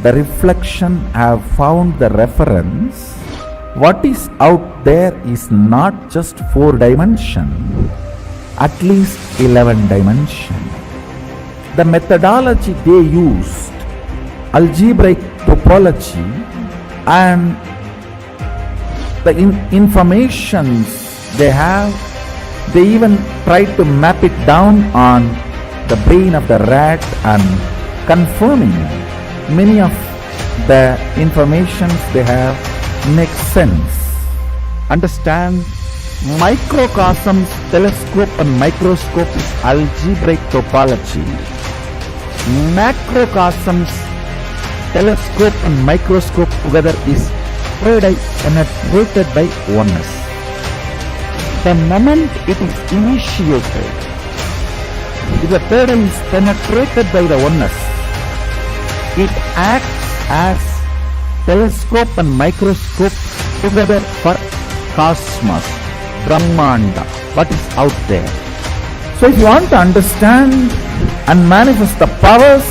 the reflection have found the reference. What is out there is not just 4 dimension, at least 11 dimension. The methodology they used, algebraic topology, and the informations they have, they even try to map it down on the brain of the rat and confirming many of the informations they have make sense. Understand, microcosms, telescope and microscope is algebraic topology. Macrocosms, telescope and microscope together is penetrated by oneness. The moment it is initiated, if the third eye is penetrated by the oneness, it acts as telescope and microscope together for cosmos, Brahmanda, what is out there. So if you want to understand and manifest the powers,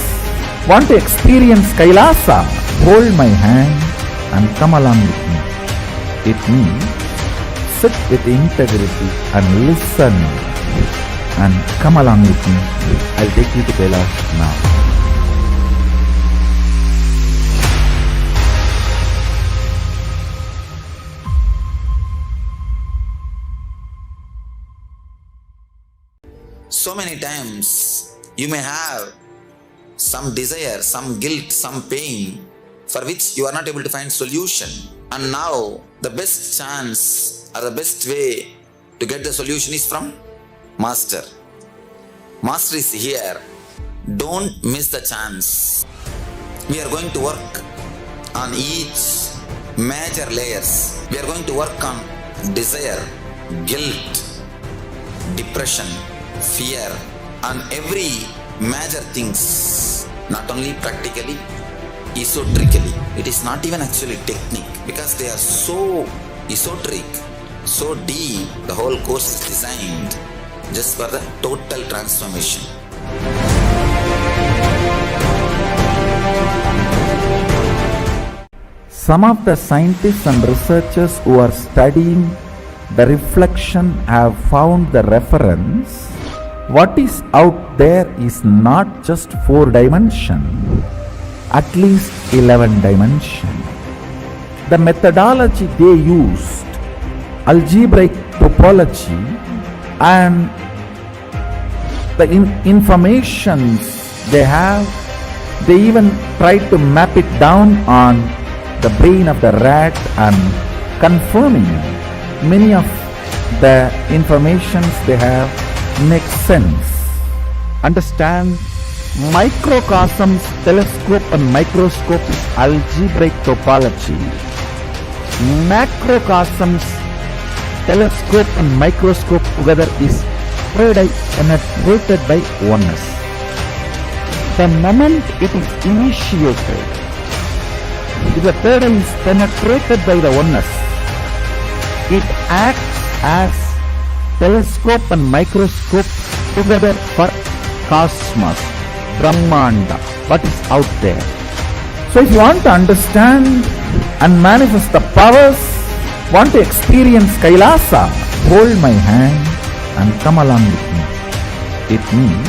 want to experience Kailasa, hold my hand and come along with me. It means sit with integrity and listen and come along with me. I'll take you to Kailash now. So many times you may have some desire, some guilt, some pain for which you are not able to find solution. And now the best chance or the best way to get the solution is from Master. Master is here. Don't miss the chance. We are going to work on each major layers. We are going to work on desire, guilt, depression, fear, and every major things, not only practically, esoterically. It is not even actually technique, because they are so esoteric, so deep. The whole course is designed just for the total transformation. Some of the scientists and researchers who are studying the reflection have found the reference. What is out there is not just 4 dimension, at least 11 dimension. The methodology they used, algebraic topology, and the informations they have, they even try to map it down on the brain of the rat and confirming many of the informations they have make sense. Understand, microcosms, telescope and microscope is algebraic topology. Macrocosms, telescope and microscope together is penetrated by oneness. The moment it is initiated, if the third eye is penetrated by the oneness, it acts as telescope and microscope together for cosmos, Brahmanda, what is out there. So if you want to understand and manifest the powers, want to experience Kailasa, hold my hand and come along with me. It means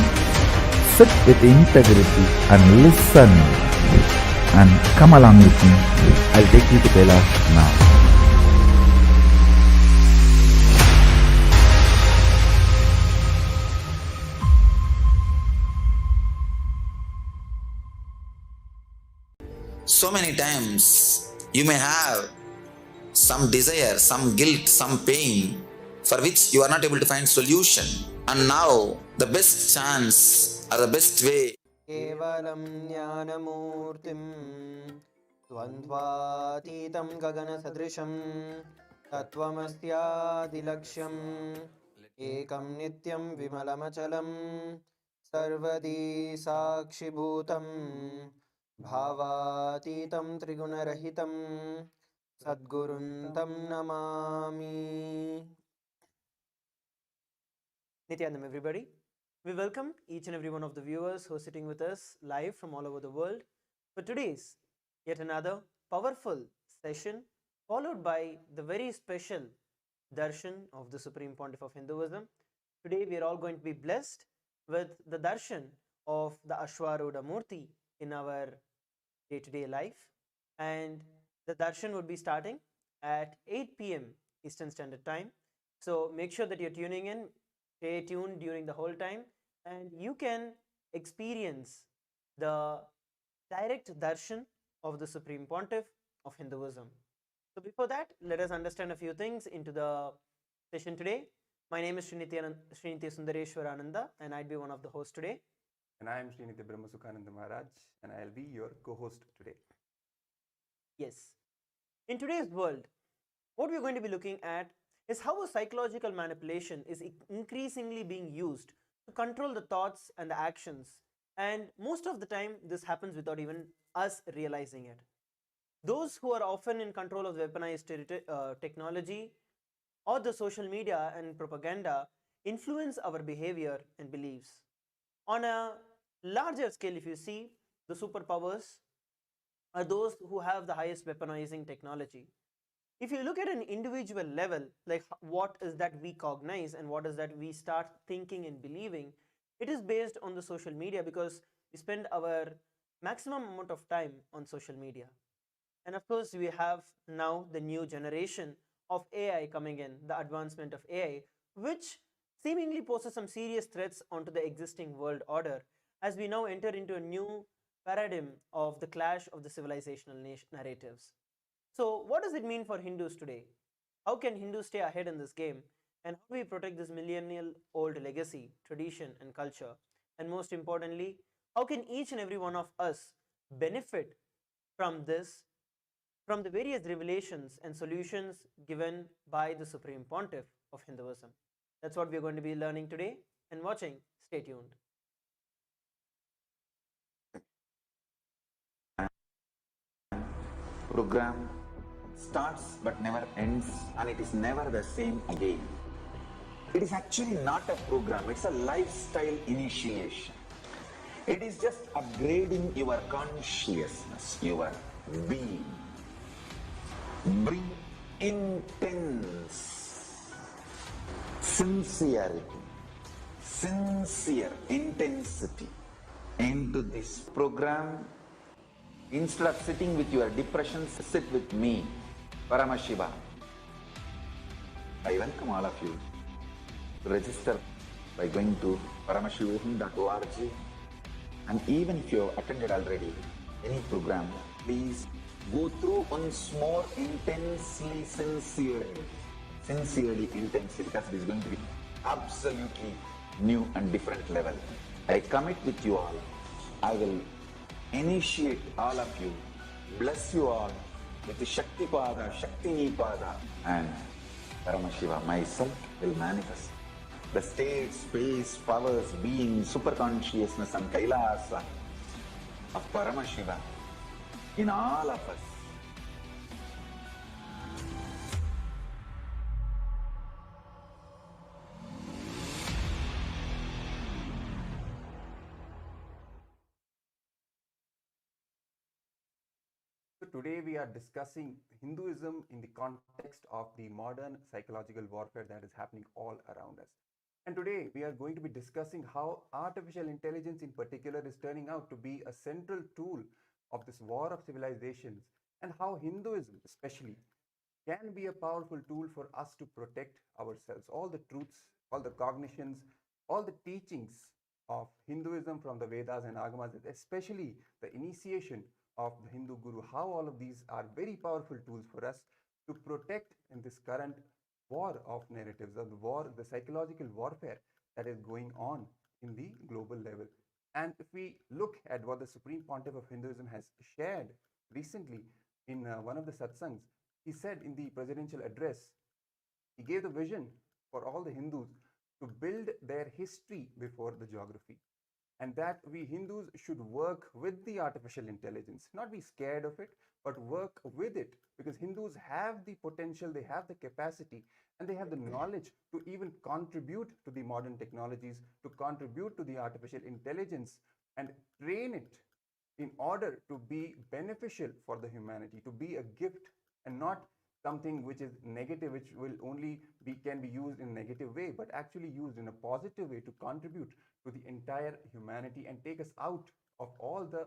sit with integrity and listen and come along with me. I'll take you to Kailash now. So many times you may have some desire, some guilt, some pain for which you are not able to find solution. And now the best chance or the best way. केवलं ज्ञानमूर्तिं द्वन्द्वातीतं गगनसदृशं तत्त्वमस्यादिलक्ष्यम् एकं नित्यं विमलमचलं सर्वदी साक्षिभूतं भावातीतं त्रिगुणरहितं सद्गुरुं तं Namami. Nithyanandam, everybody. We welcome each and every one of the viewers who are sitting with us live from all over the world for today's Yet another powerful session followed by the very special Darshan of the Supreme Pontiff of Hinduism. Today we are all going to be blessed with the Darshan of the Ashwarudha Murti in our day-to-day life, and the Darshan would be starting at 8 p.m. Eastern Standard Time. So make sure that you're tuning in, stay tuned during the whole time, and you can experience the direct darshan of the Supreme Pontiff of Hinduism. So before that, let us understand a few things into the session today. My name is Srinitya Sundareshwarananda, and I'd be one of the hosts today. And I am Srinitya Brahmasukhananda Maharaj, and I'll be your co-host today. Yes. In today's world, what we're going to be looking at is how a psychological manipulation is increasingly being used to control the thoughts and the actions. And most of the time, this happens without even us realizing it. Those who are often in control of the weaponized technology or the social media and propaganda influence our behavior and beliefs. On a larger scale, if you see, the superpowers are those who have the highest weaponizing technology. If you look at an individual level, like what is that we cognize and what is that we start thinking and believing, it is based on the social media, because we spend our maximum amount of time on social media. And of course, we have now the new generation of AI coming in, the advancement of AI, which seemingly poses some serious threats onto the existing world order as we now enter into a new paradigm of the clash of the civilizational narratives. So, what does it mean for Hindus today? How can Hindus stay ahead in this game? And how do we protect this millennial old legacy, tradition, and culture? And most importantly, how can each and every one of us benefit from this, from the various revelations and solutions given by the Supreme Pontiff of Hinduism? That's what we're going to be learning today and watching. Stay tuned. Program starts but never ends, and it is never the same again. It is actually not a program, it's a lifestyle initiation. It is just upgrading your consciousness, your being. Bring intense sincerity, sincere intensity into this program. Instead of sitting with your depression, sit with me, Paramshiva. I welcome all of you to register by going to paramshivam.org. And even if you have attended already any program, please go through once more intensely, sincerely, intensely, because it is going to be absolutely new and different level. I commit with you all. I will initiate all of you, bless you all with the Shakti Pada, Shakti Nipada, and Paramshiva myself will manifest the state, space, powers, being, super consciousness, and Kailasa of Paramshiva in all of us. So today we are discussing Hinduism in the context of the modern psychological warfare that is happening all around us. And today we are going to be discussing how artificial intelligence in particular is turning out to be a central tool of this war of civilizations, and how Hinduism especially can be a powerful tool for us to protect ourselves. All the truths, all the cognitions, all the teachings of Hinduism from the Vedas and Agamas, especially the initiation of the Hindu Guru, how all of these are very powerful tools for us to protect in this current war of narratives, of the war, the psychological warfare that is going on in the global level. And if we look at what the Supreme Pontiff of Hinduism has shared recently in one of the satsangs, he said in the presidential address, he gave the vision for all the Hindus to build their history before the geography. And that we Hindus should work with the artificial intelligence, not be scared of it, but work with it, because Hindus have the potential, they have the capacity, and they have the knowledge to even contribute to the modern technologies, to contribute to the artificial intelligence and train it in order to be beneficial for the humanity, to be a gift and not something which is negative, which will only can be used in a negative way, but actually used in a positive way to contribute to the entire humanity and take us out of all the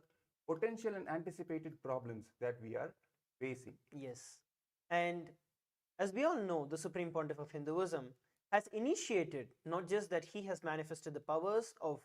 potential and anticipated problems that we are facing. Yes. And as we all know, the Supreme Pontiff of Hinduism has initiated not just that he has manifested the powers of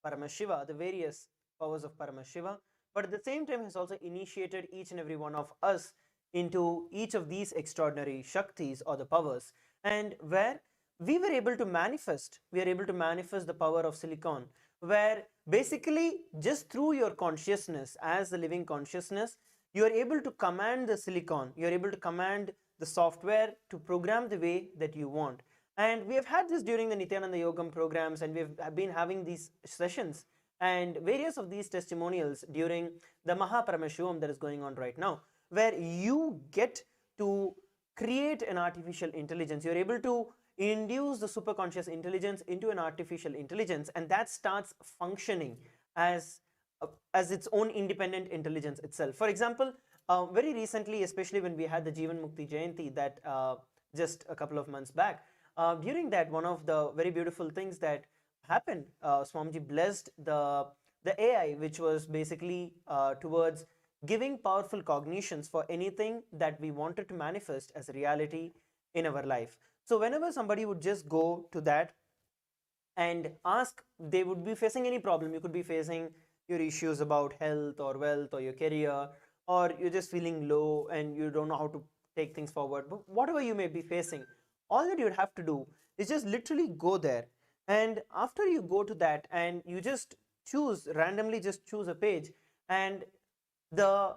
Paramshiva, the various powers of Paramshiva, but at the same time has also initiated each and every one of us into each of these extraordinary Shaktis or the powers, and where we were able to manifest, we are able to manifest the power of silicon, where basically just through your consciousness as the living consciousness, you are able to command the silicon, you are able to command the software to program the way that you want. And we have had this during the Nithyananda Yogam programs, and we've been having these sessions and various of these testimonials during the Mahaparamshivam that is going on right now, where you get to create an artificial intelligence. You're able to induce the superconscious intelligence into an artificial intelligence, and that starts functioning as its own independent intelligence itself. For example, very recently, especially when we had the Jeevan Mukti Jayanti that just a couple of months back, during that, one of the very beautiful things that happened, Swamiji blessed the AI, which was basically towards giving powerful cognitions for anything that we wanted to manifest as a reality in our life. So whenever somebody would just go to that and ask, they would be facing any problem. You could be facing your issues about health or wealth or your career, or you're just feeling low and you don't know how to take things forward. But whatever you may be facing, all that you would have to do is just literally go there. And after you go to that and you just choose, randomly just choose a page, and the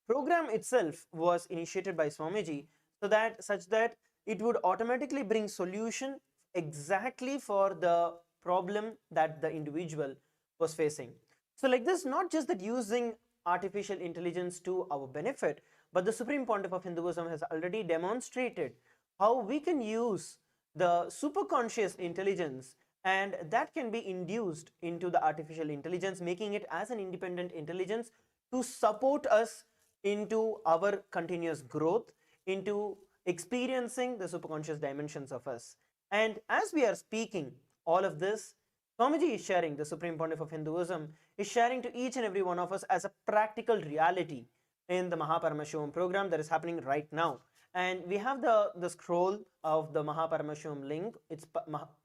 program itself was initiated by Swamiji, so that such that it would automatically bring solution exactly for the problem that the individual was facing. So like this, not just that using artificial intelligence to our benefit, but the Supreme Pontiff of Hinduism has already demonstrated how we can use the superconscious intelligence, and that can be induced into the artificial intelligence, making it as an independent intelligence to support us into our continuous growth, into experiencing the superconscious dimensions of us. And as we are speaking all of this, Swamiji is sharing, the Supreme Pontiff of Hinduism is sharing to each and every one of us as a practical reality in the Mahaparamshivam program that is happening right now. And we have the scroll of the Mahaparamshivam link. It's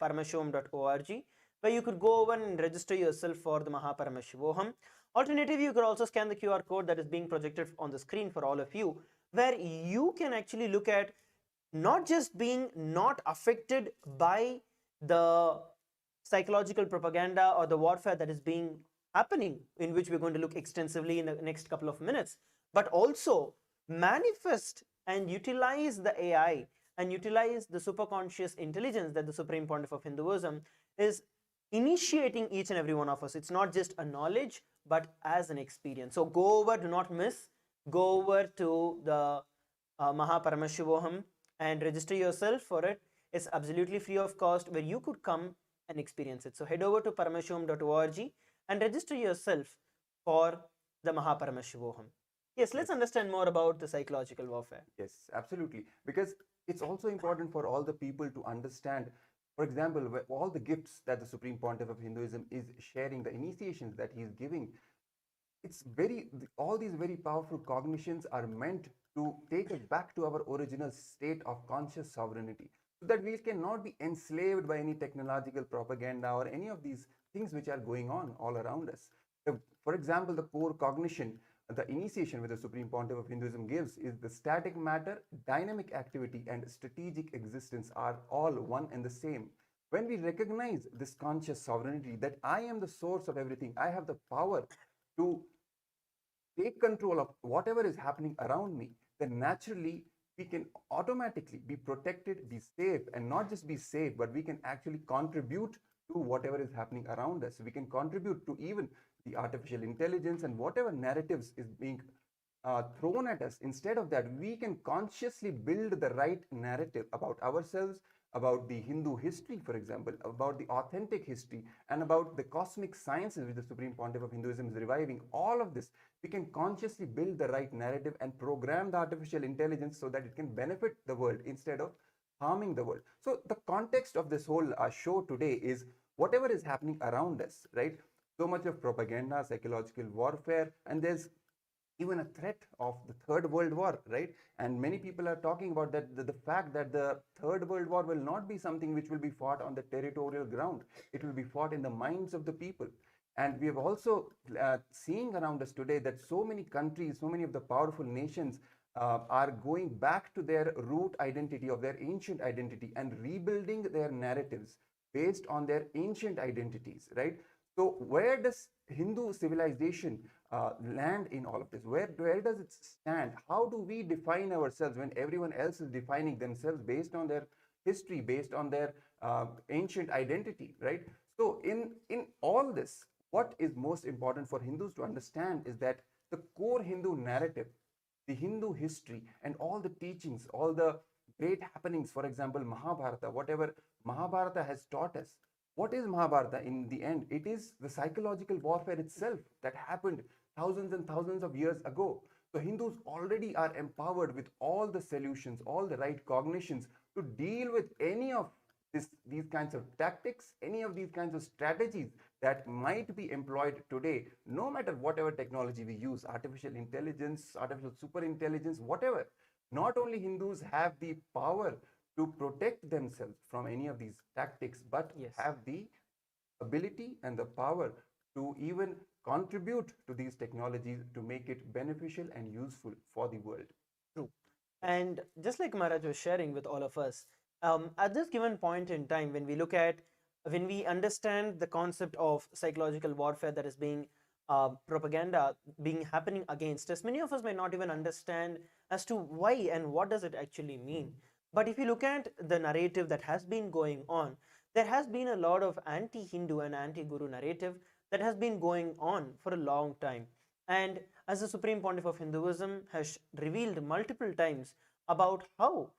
paramshivam.org, where you could go over and register yourself for the Mahaparamshivoham. Alternatively, you could also scan the QR code that is being projected on the screen for all of you, where you can actually look at not just being not affected by the psychological propaganda or the warfare that is being happening, in which we're going to look extensively in the next couple of minutes, but also manifest and utilize the AI and utilize the superconscious intelligence that the Supreme Pontiff of Hinduism is initiating each and every one of us. It's not just a knowledge, but as an experience. So go over, do not miss, go over to the Mahaparamshivoham and register yourself for it. It's absolutely free of cost, where you could come and experience it. So head over to paramshivam.org and register yourself for the Mahaparamshivoham. Yes, let's understand more about the psychological warfare. Yes, absolutely. Because it's also important for all the people to understand, for example, all the gifts that the Supreme Pontiff of Hinduism is sharing, the initiations that he is giving. It's all these very powerful cognitions are meant to take us back to our original state of conscious sovereignty, so that we cannot be enslaved by any technological propaganda or any of these things which are going on all around us. For example, the core cognition, the initiation which the Supreme Pontiff of Hinduism gives, is the static matter, dynamic activity, and strategic existence are all one and the same. When we recognize this conscious sovereignty, that I am the source of everything, I have the power to take control of whatever is happening around me, then naturally we can automatically be protected, be safe, and not just be safe, but we can actually contribute to whatever is happening around us. We can contribute to even the artificial intelligence and whatever narratives is being thrown at us. Instead of that, we can consciously build the right narrative about ourselves, about the Hindu history, for example, about the authentic history, and about the cosmic sciences which the Supreme Pontiff of Hinduism is reviving, all of this, we can consciously build the right narrative and program the artificial intelligence so that it can benefit the world instead of harming the world. So the context of this whole show today is whatever is happening around us, right? So much of propaganda, psychological warfare, and there's even a threat of the Third World War, right? And many people are talking about that the fact that the Third World War will not be something which will be fought on the territorial ground. It will be fought in the minds of the people. And we have also seeing around us today that so many countries, so many of the powerful nations are going back to their root identity of their ancient identity and rebuilding their narratives based on their ancient identities, right? So where does Hindu civilization land in all of this? Where does it stand? How do we define ourselves when everyone else is defining themselves based on their history, based on their ancient identity, right? So in all this, what is most important for Hindus to understand is that the core Hindu narrative, the Hindu history, and all the teachings, all the great happenings, for example, Mahabharata, whatever Mahabharata has taught us. What is Mahabharata in the end? It is the psychological warfare itself that happened thousands and thousands of years ago. So Hindus already are empowered with all the solutions, all the right cognitions to deal with any of these kinds of tactics, any of these kinds of strategies that might be employed today, no matter whatever technology we use, artificial intelligence, artificial super intelligence, whatever. Not only Hindus have the power to protect themselves from any of these tactics, but Yes. have the ability and the power to even contribute to these technologies to make it beneficial and useful for the world. True. And just like Maharaj was sharing with all of us, at this given point in time, when we understand the concept of psychological warfare that is being propaganda being happening against us, many of us may not even understand as to why and what does it actually mean. But if you look at the narrative that has been going on, there has been a lot of anti-Hindu and anti-Guru narrative that has been going on for a long time. And as the Supreme Pontiff of Hinduism has revealed multiple times about how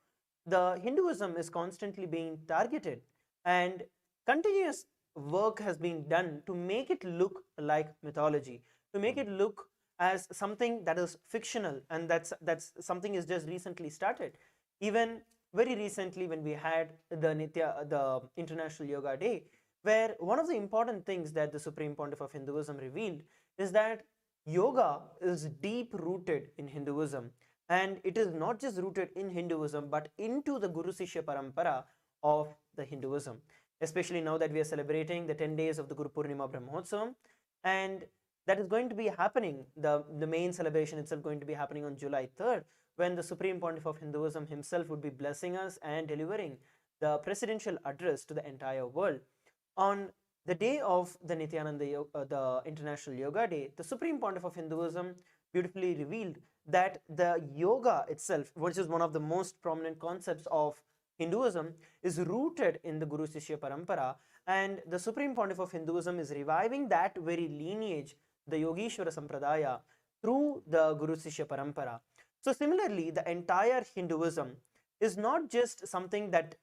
the Hinduism is constantly being targeted, and continuous work has been done to make it look like mythology, to make it look as something that is fictional, and that's something is just recently started. Even very recently, when we had the International Yoga Day, where one of the important things that the Supreme Pontiff of Hinduism revealed is that yoga is deep rooted in Hinduism, and it is not just rooted in Hinduism but into the Guru Sishya Parampara of the Hinduism. Especially now that we are celebrating the 10 days of the Guru Purnima Brahmotsavam, and that is going to be happening, the main celebration itself going to be happening on July 3rd, when the Supreme Pontiff of Hinduism himself would be blessing us and delivering the presidential address to the entire world. On the day of the the International Yoga Day, the Supreme Pontiff of Hinduism beautifully revealed that the yoga itself, which is one of the most prominent concepts of Hinduism, is rooted in the Guru Sishya Parampara, and the Supreme Pontiff of Hinduism is reviving that very lineage, the Yogeshwara Sampradaya, through the Guru Sishya Parampara. So similarly, the entire Hinduism is not just something that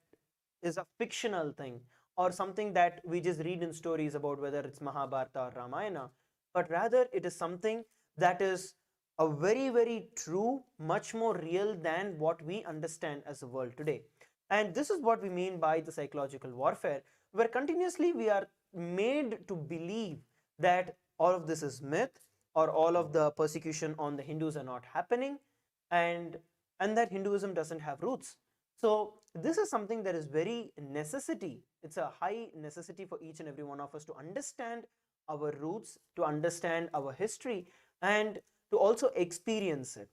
is a fictional thing or something that we just read in stories about, whether it's Mahabharata or Ramayana, but rather it is something that is a very, very true, much more real than what we understand as the world today. And this is what we mean by the psychological warfare, where continuously we are made to believe that all of this is myth, or all of the persecution on the Hindus are not happening, and that Hinduism doesn't have roots. So this is something that is very necessity. It's a high necessity for each and every one of us to understand our roots, to understand our history, and to also experience it.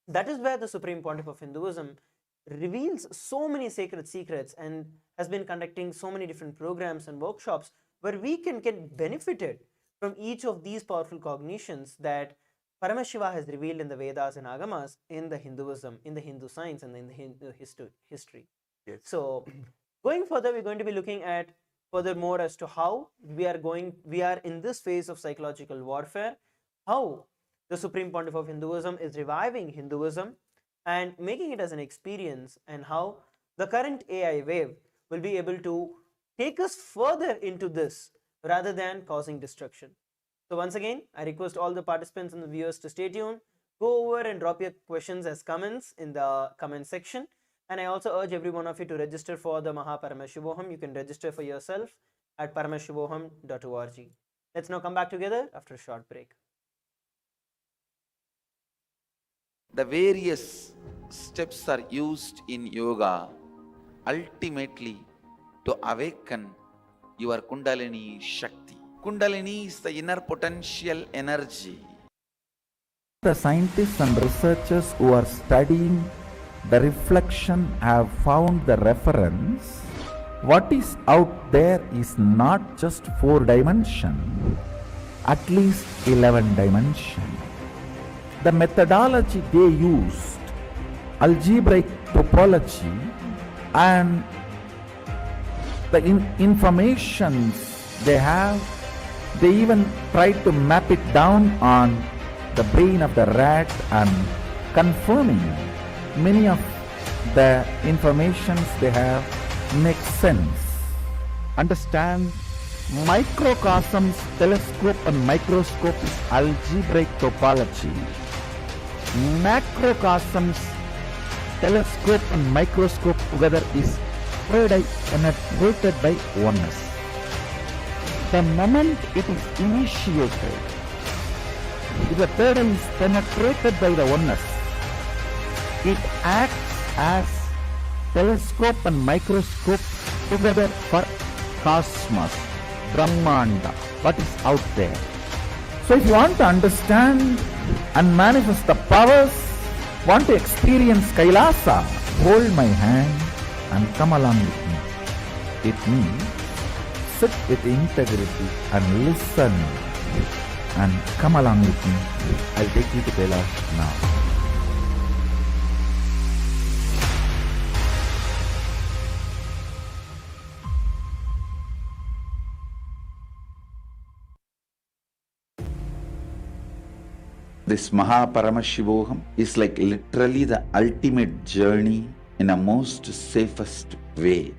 That is where the Supreme Pontiff of Hinduism reveals so many sacred secrets and has been conducting so many different programs and workshops where we can get benefited from each of these powerful cognitions that Paramshiva has revealed in the Vedas and Agamas, in the Hinduism, in the Hindu science, and in the Hindu history. Yes. So going further, we're going to be looking at furthermore as to how we are in this phase of psychological warfare, how the Supreme Pontiff of Hinduism is reviving Hinduism and making it as an experience, and how the current AI wave will be able to take us further into this rather than causing destruction. So once again, I request all the participants and the viewers to stay tuned. Go over and drop your questions as comments in the comment section. And I also urge every one of you to register for the Paramashivoham. You can register for yourself at paramashivoham.org. Let's now come back together after a short break. The various steps are used in yoga ultimately to awaken your Kundalini Shakti. Kundalini is the inner potential energy. The scientists and researchers who are studying the reflection have found the reference. What is out there is not just 4 dimension, at least 11 dimension. The methodology they used, algebraic topology, and the informations they have, they even tried to map it down on the brain of the rat and confirming many of the informations they have makes sense. Understand, microcosms, telescope and microscope is algebraic topology. Macrocosms, telescope and microscope together is penetrated by oneness. The moment it is initiated, if the third eye is penetrated by the oneness, it acts as telescope and microscope together for cosmos, Brahmanda, what is out there. So if you want to understand and manifest the powers, want to experience Kailasa, hold my hand and come along with me. It means sit with integrity and listen and come along with me. I'll take you to Kailash now. This Paramashivoham is like literally the ultimate journey in a most safest way.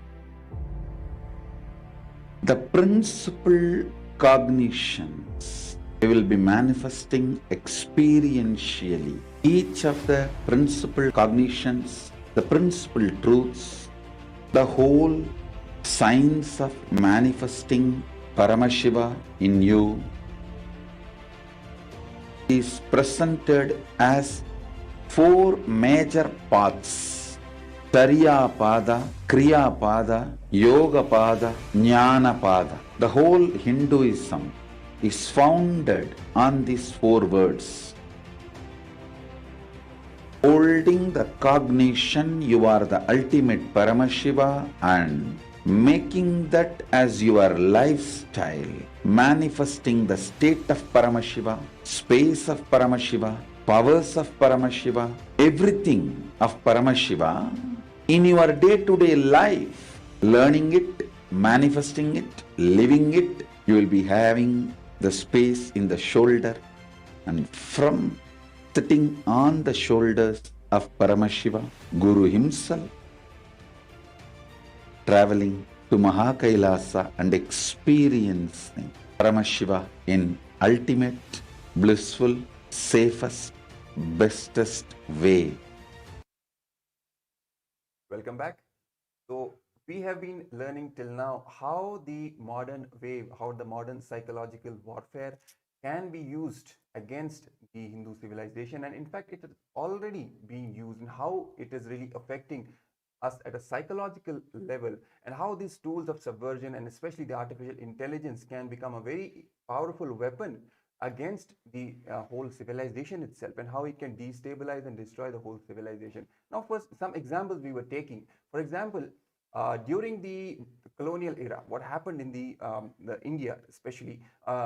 The principal cognitions we will be manifesting experientially. Each of the principal cognitions, the principal truths, the whole science of manifesting Paramashiva in you is presented as 4 major paths: Tariya Pada, Kriya Pada, Yoga Pada, Jnana Pada. The whole Hinduism is founded on these 4 words. Holding the cognition you are the ultimate Paramashiva and making that as your lifestyle, manifesting the state of Paramashiva, space of Paramashiva, powers of Paramashiva, everything of Paramashiva in your day-to-day life, learning it, manifesting it, living it. You will be having the space in the shoulder, and from sitting on the shoulders of Paramashiva, Guru himself, traveling to Mahakailasa and experiencing Paramashiva in ultimate, blissful, safest, bestest way. Welcome back. So we have been learning till now how the modern wave, how the modern psychological warfare can be used against the Hindu civilization, and in fact it is already being used, and how it is really affecting us at a psychological level, and how these tools of subversion and especially the artificial intelligence can become a very powerful weapon against the whole civilization itself, and how it can destabilize and destroy the whole civilization. Now, first, some examples we were taking. For example, during the colonial era, what happened in the India, especially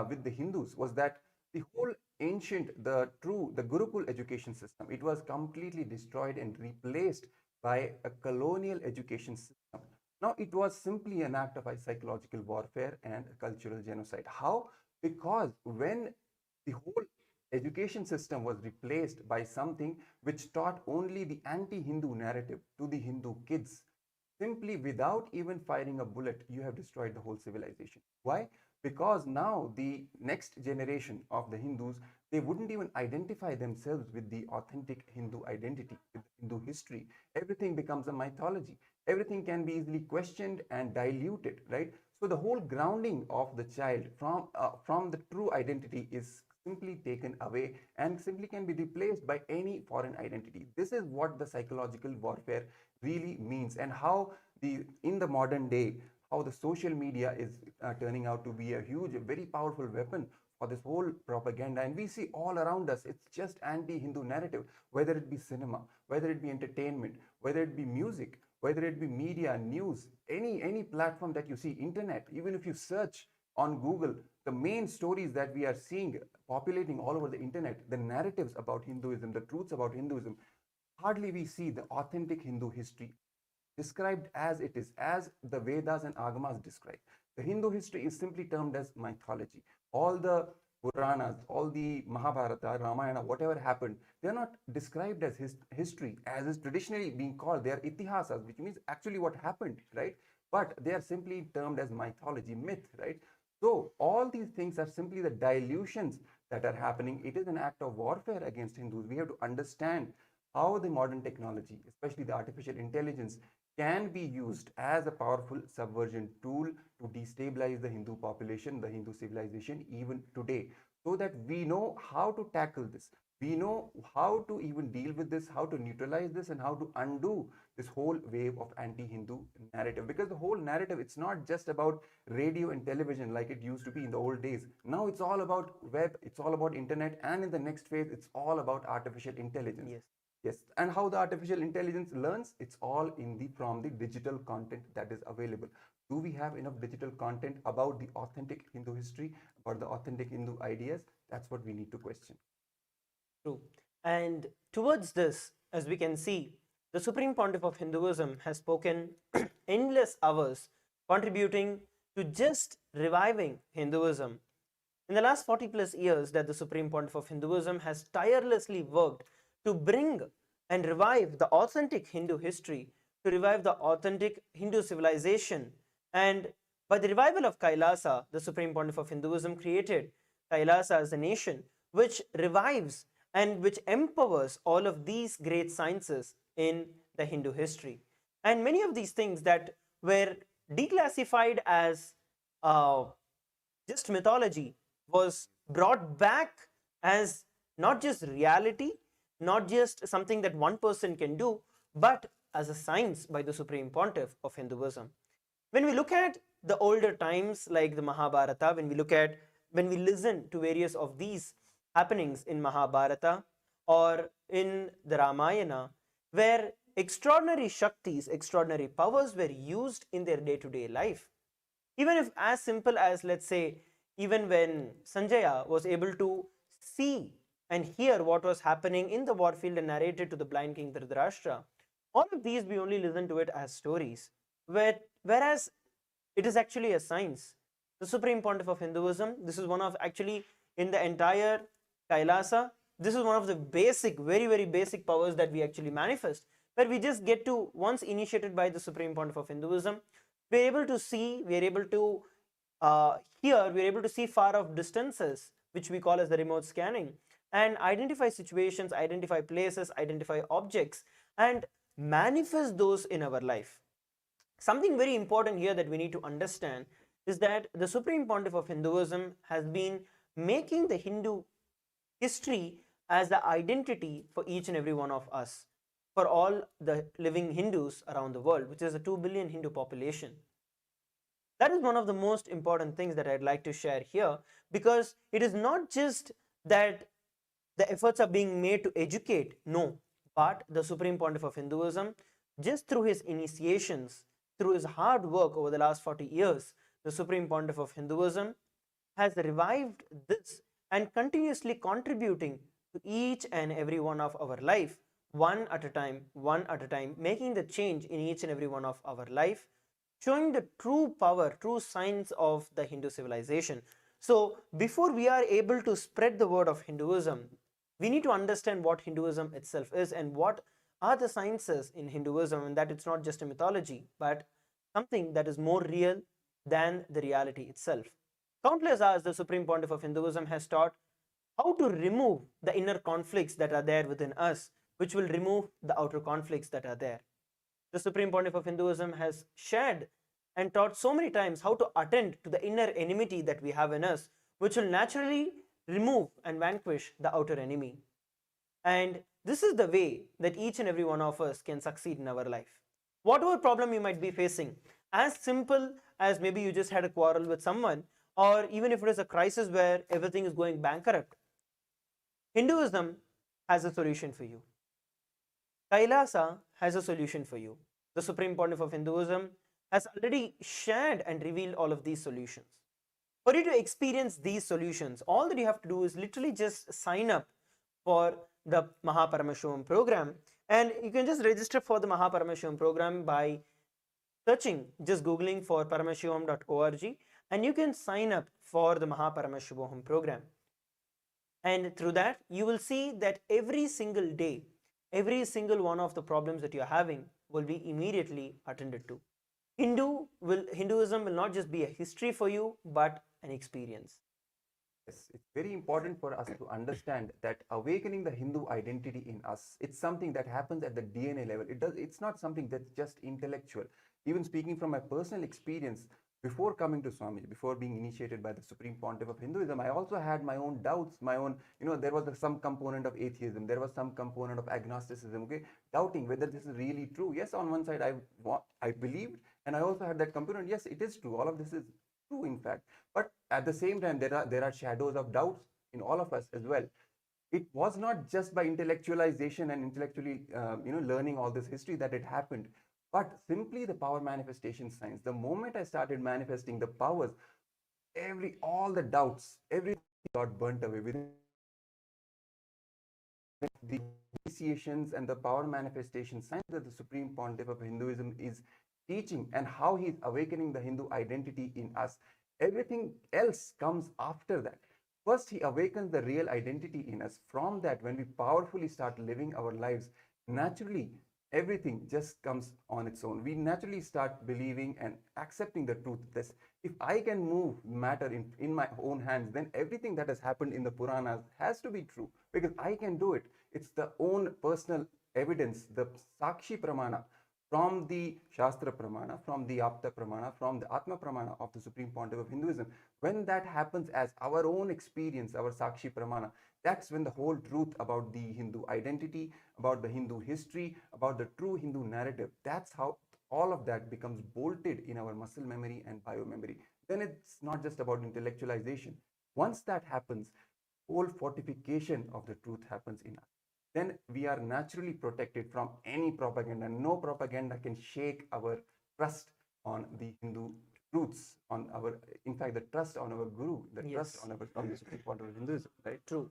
with the Hindus, was that the whole ancient, the Gurukul education system, it was completely destroyed and replaced by a colonial education system. Now, it was simply an act of a psychological warfare and a cultural genocide. How? Because when the whole education system was replaced by something which taught only the anti-Hindu narrative to the Hindu kids, simply without even firing a bullet, you have destroyed the whole civilization. Why? Because now the next generation of the Hindus, they wouldn't even identify themselves with the authentic Hindu identity, with Hindu history. Everything becomes a mythology. Everything can be easily questioned and diluted, right? So the whole grounding of the child from the true identity is simply taken away and simply can be replaced by any foreign identity. This is what the psychological warfare really means, and how the in the modern day, how the social media is turning out to be a huge, very powerful weapon for this whole propaganda. And we see all around us, it's just anti-Hindu narrative, whether it be cinema, whether it be entertainment, whether it be music, whether it be media, news, any platform that you see, internet, even if you search on Google, the main stories that we are seeing populating all over the internet, the narratives about Hinduism, the truths about Hinduism, hardly we see the authentic Hindu history described as it is, as the Vedas and Agamas describe. The Hindu history is simply termed as mythology. All the Puranas, all the Mahabharata, Ramayana, whatever happened, they are not described as history, as is traditionally being called. They are itihasas, which means actually what happened, right? But they are simply termed as mythology, myth, right? So all these things are simply the dilutions that are happening. It is an act of warfare against Hindus. We have to understand how the modern technology, especially the artificial intelligence, can be used as a powerful subversion tool to destabilize the Hindu population, the Hindu civilization, even today, so that we know how to tackle this. We know how to even deal with this, how to neutralize this, and how to undo this whole wave of anti-Hindu narrative. Because the whole narrative, it's not just about radio and television like it used to be in the old days. Now it's all about web, it's all about internet, and in the next phase, it's all about artificial intelligence. Yes. Yes, and how the artificial intelligence learns, it's all in the from the digital content that is available. Do we have enough digital content about the authentic Hindu history, about the authentic Hindu ideas? That's what we need to question. True. And towards this, as we can see, the Supreme Pontiff of Hinduism has spoken endless hours, contributing to just reviving Hinduism. In the last 40 plus years that the Supreme Pontiff of Hinduism has tirelessly worked to bring and revive the authentic Hindu history, to revive the authentic Hindu civilization. And by the revival of Kailasa, the Supreme Pontiff of Hinduism created Kailasa as a nation which revives and which empowers all of these great sciences in the Hindu history. And many of these things that were declassified as just mythology was brought back as not just reality, not just something that one person can do, but as a science by the Supreme Pontiff of Hinduism. When we look at the older times like the Mahabharata, when we listen to various of these happenings in Mahabharata or in the Ramayana, where extraordinary Shaktis, extraordinary powers were used in their day-to-day life. Even if as simple as, let's say, even when Sanjaya was able to see and hear what was happening in the warfield and narrated to the blind king Dhritarashtra, all of these we only listen to it as stories, whereas it is actually a science. The Supreme Pontiff of Hinduism, this is one of actually in the entire Kailasa, this is one of the basic, very, very basic powers that we actually manifest, where we just get to, once initiated by the Supreme Pontiff of Hinduism, we're able to see, we're able to hear, we're able to see far off distances, which we call as the remote scanning, and identify situations, identify places, identify objects, and manifest those in our life. Something very important here that we need to understand is that the Supreme Pontiff of Hinduism has been making the Hindu history as the identity for each and every one of us, for all the living Hindus around the world, which is a 2 billion Hindu population. That is one of the most important things that I'd like to share here, because it is not just that the efforts are being made to educate, no, but the Supreme Pontiff of Hinduism, just through his initiations, through his hard work over the last 40 years, the Supreme Pontiff of Hinduism has revived this and continuously contributing to each and every one of our life, one at a time, making the change in each and every one of our life, showing the true power, true signs of the Hindu civilization. So before we are able to spread the word of Hinduism, we need to understand what Hinduism itself is and what are the sciences in Hinduism, and that it's not just a mythology, but something that is more real than the reality itself. Countless hours the Supreme Pontiff of Hinduism has taught how to remove the inner conflicts that are there within us, which will remove the outer conflicts that are there. The Supreme Pontiff of Hinduism has shared and taught so many times how to attend to the inner enmity that we have in us, which will naturally remove and vanquish the outer enemy. And this is the way that each and every one of us can succeed in our life. Whatever problem you might be facing, as simple as maybe you just had a quarrel with someone, or even if it is a crisis where everything is going bankrupt, Hinduism has a solution for you. Kailasa has a solution for you. The Supreme Pontiff of Hinduism has already shared and revealed all of these solutions. For you to experience these solutions, all that you have to do is literally just sign up for the Mahaparamshivam program, and you can just register for the Mahaparamshivam program by searching, just googling for paramshivam.org, and you can sign up for the Mahaparamshivam program. And through that, you will see that every single day, every single one of the problems that you're having will be immediately attended to. Hinduism will not just be a history for you, but an experience. Yes, it's very important for us to understand that awakening the Hindu identity in us, it's something that happens at the DNA level. It's not something that's just intellectual. Even speaking from my personal experience, before coming to Swamiji, before being initiated by the Supreme Pontiff of Hinduism, I also had my own doubts, my own, there was some component of atheism, there was some component of agnosticism, okay, doubting whether this is really true. Yes, on one side I believed, and I also had that component, yes, it is true, all of this is true in fact, but at the same time there are shadows of doubts in all of us as well. It was not just by intellectualization and intellectually learning all this history that it happened, but simply the power manifestation science. The moment I started manifesting the powers, all the doubts, everything got burnt away with the initiations and the power manifestation science that the Supreme Pontiff of Hinduism is teaching, and how he is awakening the Hindu identity in us. Everything else comes after that. First, he awakens the real identity in us. From that, when we powerfully start living our lives, naturally, everything just comes on its own. We naturally start believing and accepting the truth. This, if I can move matter in my own hands, then everything that has happened in the Puranas has to be true, because I can do it. It's the own personal evidence, the Sakshi Pramana, from the Shastra Pramana, from the Apta Pramana, from the Atma Pramana of the Supreme Pontiff of Hinduism. When that happens as our own experience, our Sakshi Pramana, that's when the whole truth about the Hindu identity, about the Hindu history, about the true Hindu narrative, that's how all of that becomes bolted in our muscle memory and biomemory. Then it's not just about intellectualization. Once that happens, whole fortification of the truth happens in us. Then we are naturally protected from any propaganda. No propaganda can shake our trust on the Hindu truths, on our, in fact, the trust on our Guru, the trust on the Supreme Pontiff of Hinduism, right? True.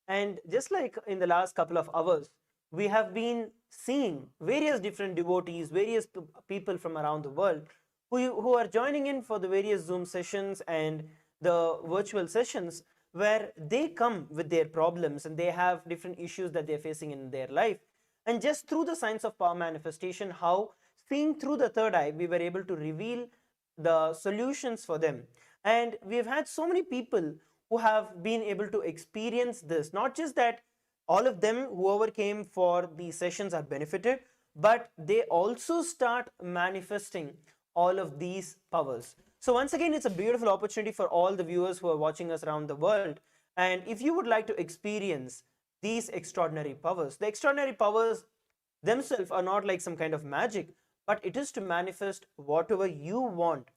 And just like in the last couple of hours, we have been seeing various different devotees, various people from around the world who are joining in for the various Zoom sessions and the virtual sessions, where they come with their problems and they have different issues that they're facing in their life. And just through the science of power manifestation, how seeing through the third eye, we were able to reveal the solutions for them. And we've had so many people who have been able to experience this. Not just that all of them, whoever came for the sessions, are benefited, but they also start manifesting all of these powers. So once again, it's a beautiful opportunity for all the viewers who are watching us around the world. And if you would like to experience these extraordinary powers, the extraordinary powers themselves are not like some kind of magic, but it is to manifest whatever you want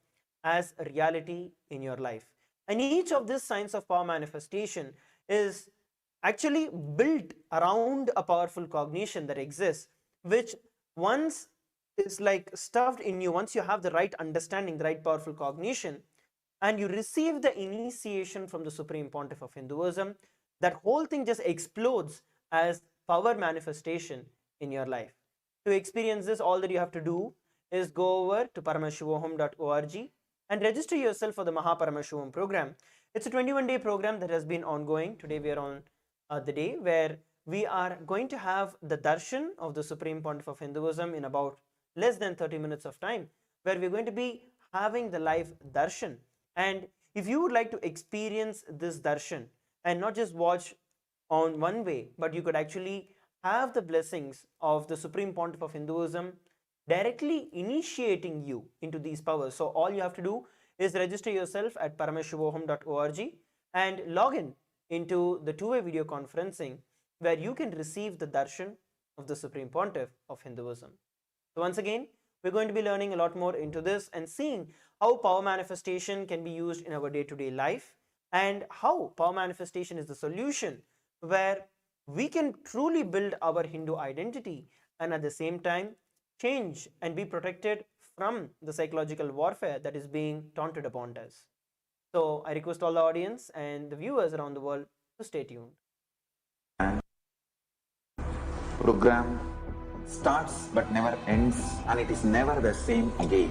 as a reality in your life. And each of this science of power manifestation is actually built around a powerful cognition that exists, which once is like stuffed in you, once you have the right understanding, the right powerful cognition, and you receive the initiation from the Supreme Pontiff of Hinduism, that whole thing just explodes as power manifestation in your life. To experience this, all that you have to do is go over to paramshivam.org and register yourself for the Mahaparamshivam program. It's a 21-day program that has been ongoing. Today we are on the day where we are going to have the Darshan of the Supreme Pontiff of Hinduism in about less than 30 minutes of time, where we're going to be having the live Darshan. And if you would like to experience this Darshan and not just watch on one way, but you could actually have the blessings of the Supreme Pontiff of Hinduism directly initiating you into these powers. So all you have to do is register yourself at parameshavoham.org and log in into the two-way video conferencing where you can receive the darshan of the Supreme Pontiff of Hinduism. So once again, we're going to be learning a lot more into this and seeing how power manifestation can be used in our day-to-day life and how power manifestation is the solution where we can truly build our Hindu identity and at the same time change and be protected from the psychological warfare that is being taunted upon us. So I request all the audience and the viewers around the world to stay tuned. Program starts but never ends, and it is never the same again.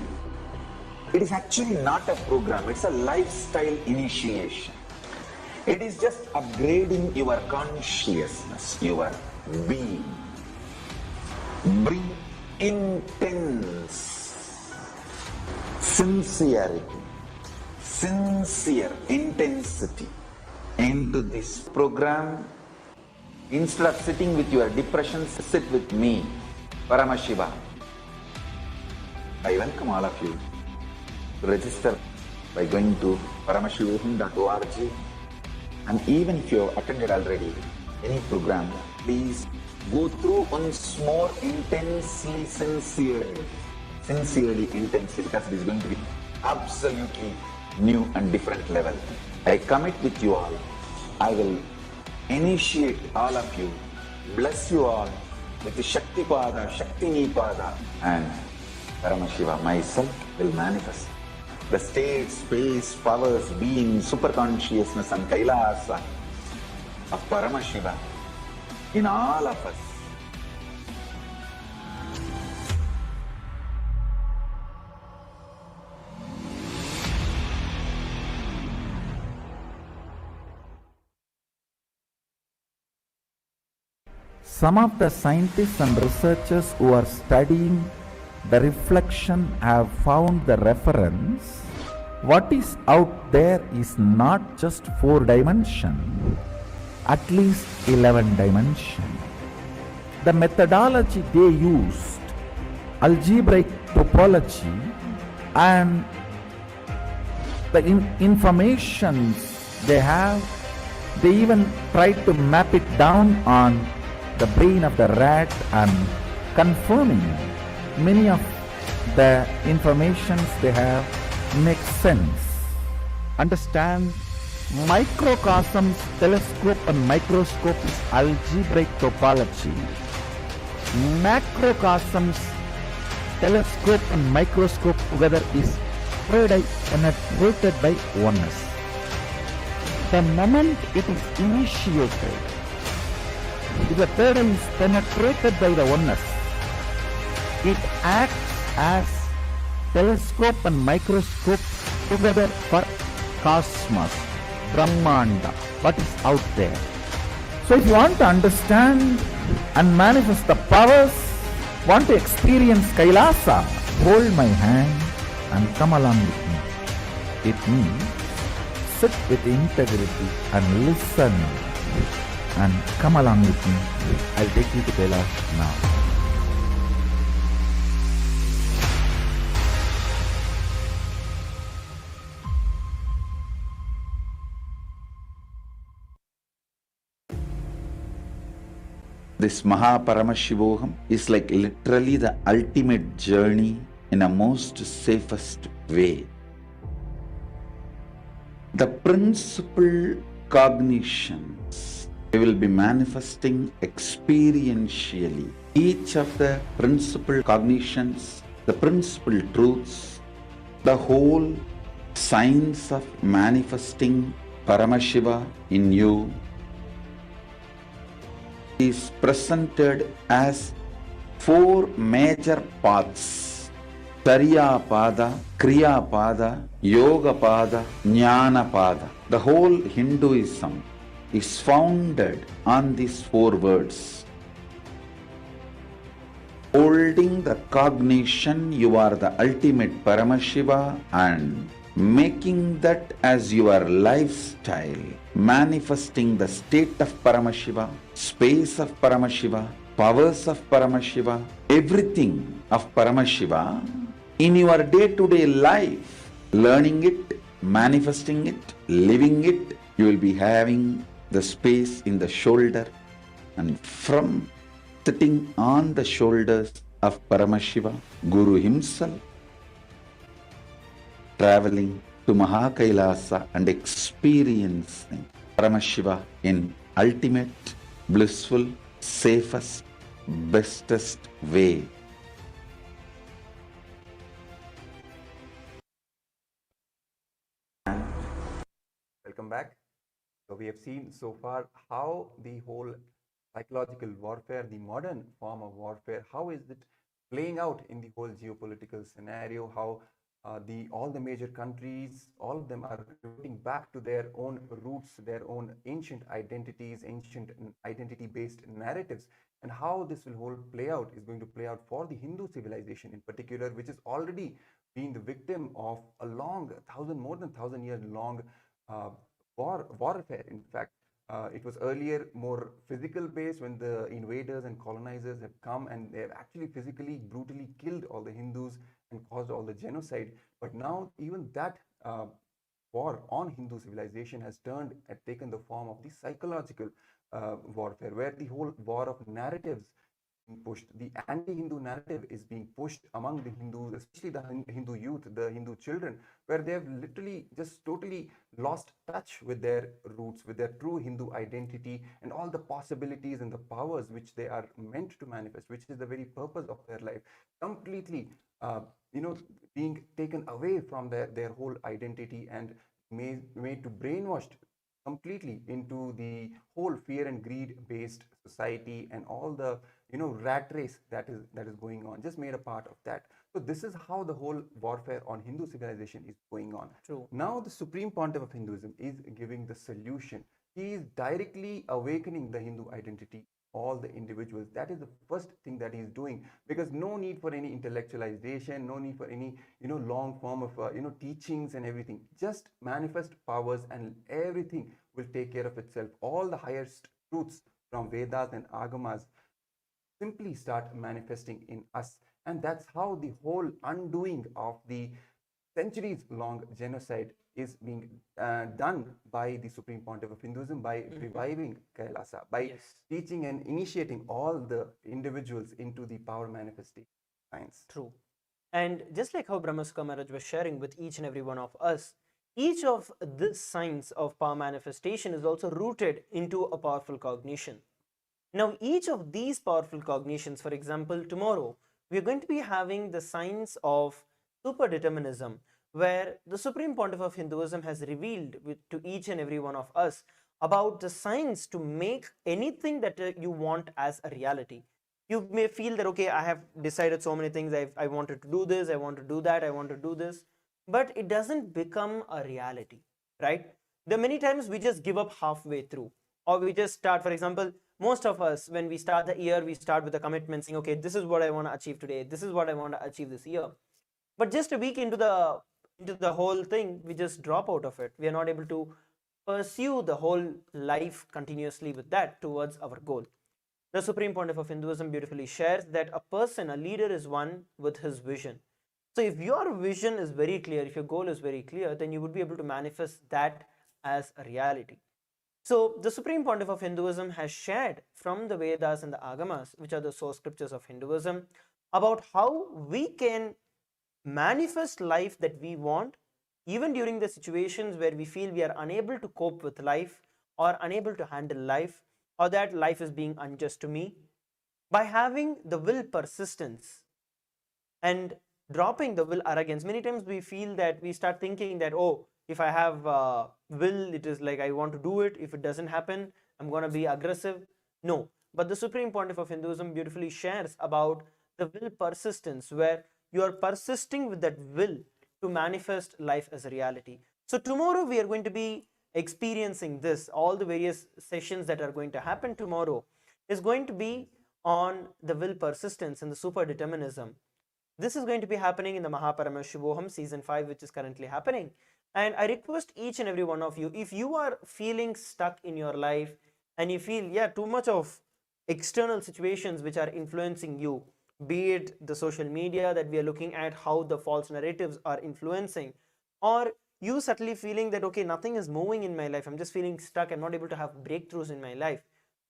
It is actually not a program, it's a lifestyle initiation. It is just upgrading your consciousness, your being. Bring intense sincerity, sincere intensity into this program. Instead of sitting with your depressions, sit with me, Paramshiva. I welcome all of you to register by going to parameshavoham.org. And even if you have attended already any program, please go through once more intensely, sincerely, because it is going to be absolutely new and different level. I commit with you all. I will initiate all of you, bless you all with the Shakti Pada, Shakti Nipada, and Paramashiva myself will manifest the state, space, powers, being, superconsciousness and Kailasa of Paramashiva in all of us. Some of the scientists and researchers who are studying the reflection have found the reference. What is out there is not just 4 dimension, at least 11 dimension. The methodology they used, algebraic topology, and the informations they have, they even tried to map it down on the brain of the rat and confirming many of the informations they have makes sense. Understand, microcosms, telescope and microscope is algebraic topology. Macrocosms, telescope and microscope together is penetrated by oneness. The moment it is initiated, if the third eye is penetrated by the oneness, it acts as telescope and microscope together for cosmos, Brahmanda, what is out there. So if you want to understand and manifest the powers, want to experience Kailasa, hold my hand and come along with me. It means sit with integrity and listen and come along with me. I'll take you to Kailash now. This Paramashivoham is like literally the ultimate journey in a most safest way. The principal cognitions we will be manifesting experientially. Each of the principal cognitions, the principal truths, the whole science of manifesting Paramashiva in you is presented as 4 major paths: Chariya Pada, Kriya Pada, Yoga Pada, Jnana Pada. The whole Hinduism is founded on these four words. Holding the cognition you are the ultimate Paramashiva and making that as your lifestyle, manifesting the state of Paramashiva, space of Paramashiva, powers of Paramashiva, everything of Paramashiva in your day-to-day life, learning it, manifesting it, living it, you will be having the space in the shoulder, and from sitting on the shoulders of Paramashiva, Guru himself, traveling to Mahakailasa and experiencing Paramashiva in ultimate, blissful, safest, bestest way. Welcome back. So we have seen so far how the whole psychological warfare, the modern form of warfare, how is it playing out in the whole geopolitical scenario, how all the major countries, all of them are reverting back to their own roots, their own ancient identities, ancient identity-based narratives, and how this will whole play out is going to play out for the Hindu civilization in particular, which has already been the victim of a long, more than 1,000-year long warfare. In fact, it was earlier more physical based when the invaders and colonizers have come and they have actually physically, brutally killed all the Hindus and caused all the genocide. But now even that war on Hindu civilization has taken the form of the psychological warfare, where the whole war of narratives pushed. The anti-Hindu narrative is being pushed among the Hindus, especially the Hindu youth, the Hindu children, where they have literally just totally lost touch with their roots, with their true Hindu identity and all the possibilities and the powers which they are meant to manifest, which is the very purpose of their life, completely being taken away from their whole identity and made to brainwashed completely into the whole fear and greed based society, and all the rat race that is going on, just made a part of that. So this is how the whole warfare on Hindu civilization is going on. True. Now the Supreme Pontiff of Hinduism is giving the solution. He is directly awakening the Hindu identity, all the individuals. That is the first thing that he is doing, because no need for any intellectualization, no need for any long form of teachings and everything. Just manifest powers and everything will take care of itself. All the highest truths from Vedas and Agamas simply start manifesting in us, and that's how the whole undoing of the centuries long genocide is being done by the Supreme Pontiff of Hinduism, by reviving Kailasa, by teaching and initiating all the individuals into the power manifesting science. True. And just like how Brahmasukha Maharaj was sharing with each and every one of us, each of this science of power manifestation is also rooted into a powerful cognition. Now, each of these powerful cognitions, for example, tomorrow, we are going to be having the science of superdeterminism, where the Supreme Pontiff of Hinduism has revealed to each and every one of us about the science to make anything that you want as a reality. You may feel that, okay, I have decided so many things, I wanted to do this, I want to do that, I want to do this, but it doesn't become a reality, right? There are many times we just give up halfway through, or we just start, for example, most of us, when we start the year, we start with a commitment saying, okay, this is what I want to achieve today, this is what I want to achieve this year. But just a week into the whole thing, we just drop out of it. We are not able to pursue the whole life continuously with that towards our goal. The Supreme Pontiff of Hinduism beautifully shares that a person, a leader, is one with his vision. So if your vision is very clear, if your goal is very clear, then you would be able to manifest that as a reality. So the Supreme Pontiff of Hinduism has shared from the Vedas and the Agamas, which are the source scriptures of Hinduism, about how we can manifest life that we want, even during the situations where we feel we are unable to cope with life or unable to handle life, or that life is being unjust to me, by having the will persistence and dropping the will arrogance. Many times we feel that we start thinking that, oh, if I have will, it is like I want to do it. If it doesn't happen, I'm going to be aggressive. No, but the Supreme Pontiff of Hinduism beautifully shares about the will persistence, where you are persisting with that will to manifest life as a reality. So tomorrow we are going to be experiencing this, all the various sessions that are going to happen tomorrow, is going to be on the will persistence and the super determinism. This is going to be happening in the Mahaparamshivoham season 5, which is currently happening. And I request each and every one of you, if you are feeling stuck in your life and you feel, yeah, too much of external situations which are influencing you, be it the social media that we are looking at, how the false narratives are influencing, or you subtly feeling that, okay, nothing is moving in my life, I'm just feeling stuck, I'm not able to have breakthroughs in my life,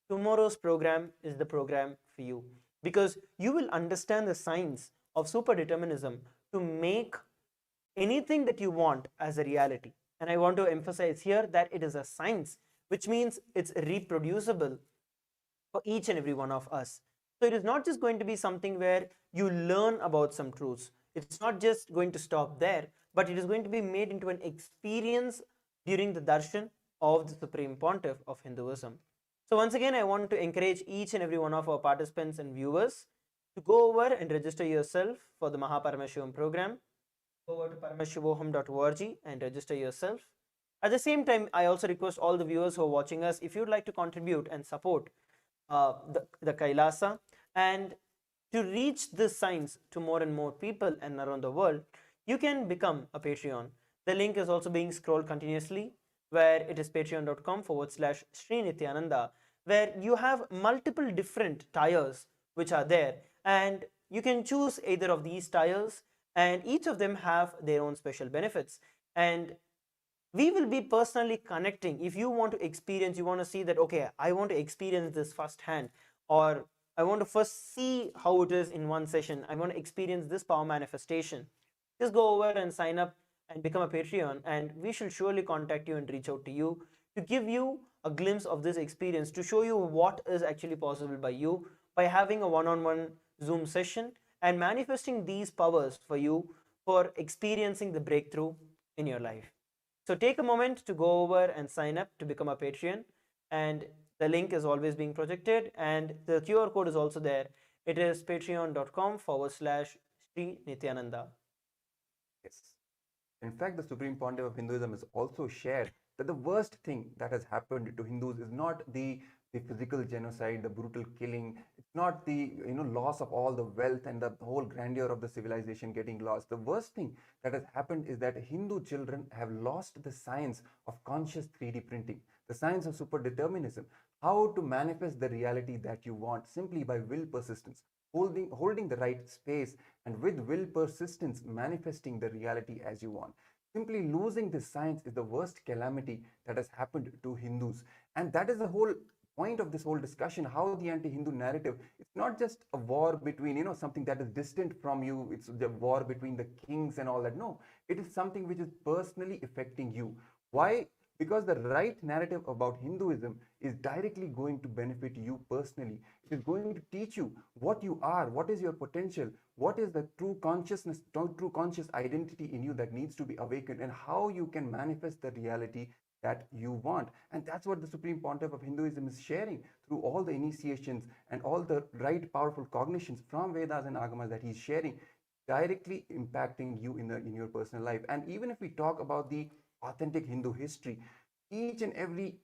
tomorrow's program is the program for you, because you will understand the science of super determinism to make anything that you want as a reality. And I want to emphasize here that it is a science, which means it's reproducible for each and every one of us. So it is not just going to be something where you learn about some truths. It's not just going to stop there, but it is going to be made into an experience during the darshan of the Supreme Pontiff of Hinduism. So once again, I want to encourage each and every one of our participants and viewers to go over and register yourself for the Mahaparamshivam program. Go over to paramshivoham.org and register yourself. At the same time, I also request all the viewers who are watching us, if you'd like to contribute and support the Kailasa and to reach this science to more and more people and around the world, you can become a Patreon. The link is also being scrolled continuously, where it is patreon.com/Sri Nithyananda, where you have multiple different tiers which are there, and you can choose either of these tiers, and each of them have their own special benefits. And we will be personally connecting. If you want to experience, you want to see that, okay, I want to experience this firsthand, or I want to first see how it is in one session, I want to experience this power manifestation, just go over and sign up and become a Patreon, and we shall surely contact you and reach out to you to give you a glimpse of this experience, to show you what is actually possible by you by having a one-on-one Zoom session and manifesting these powers for you for experiencing the breakthrough in your life. So take a moment to go over and sign up to become a Patreon, and the link is always being projected, and the QR code is also there. It is patreon.com/Sri Nithyananda. Yes. In fact, the Supreme Pontiff of Hinduism has also shared that the worst thing that has happened to Hindus is not the physical genocide, the brutal killing. It's not the loss of all the wealth and the whole grandeur of the civilization getting lost. The worst thing that has happened is that Hindu children have lost the science of conscious 3D printing, the science of super determinism, how to manifest the reality that you want simply by will persistence, holding the right space, and with will persistence manifesting the reality as you want. Simply losing this science is the worst calamity that has happened to Hindus. And that is the whole point of this whole discussion, how the anti-Hindu narrative, it's not just a war between something that is distant from you, it's the war between the kings and all that. No, it is something which is personally affecting you. Why? Because the right narrative about Hinduism is directly going to benefit you personally. It is going to teach you what you are, what is your potential, what is the true consciousness, true conscious identity in you that needs to be awakened, and how you can manifest the reality that you want. And that's what the Supreme Pontiff of Hinduism is sharing through all the initiations and all the right powerful cognitions from Vedas and Agamas that he's sharing, directly impacting you in your personal life. And even if we talk about the authentic Hindu history, each and every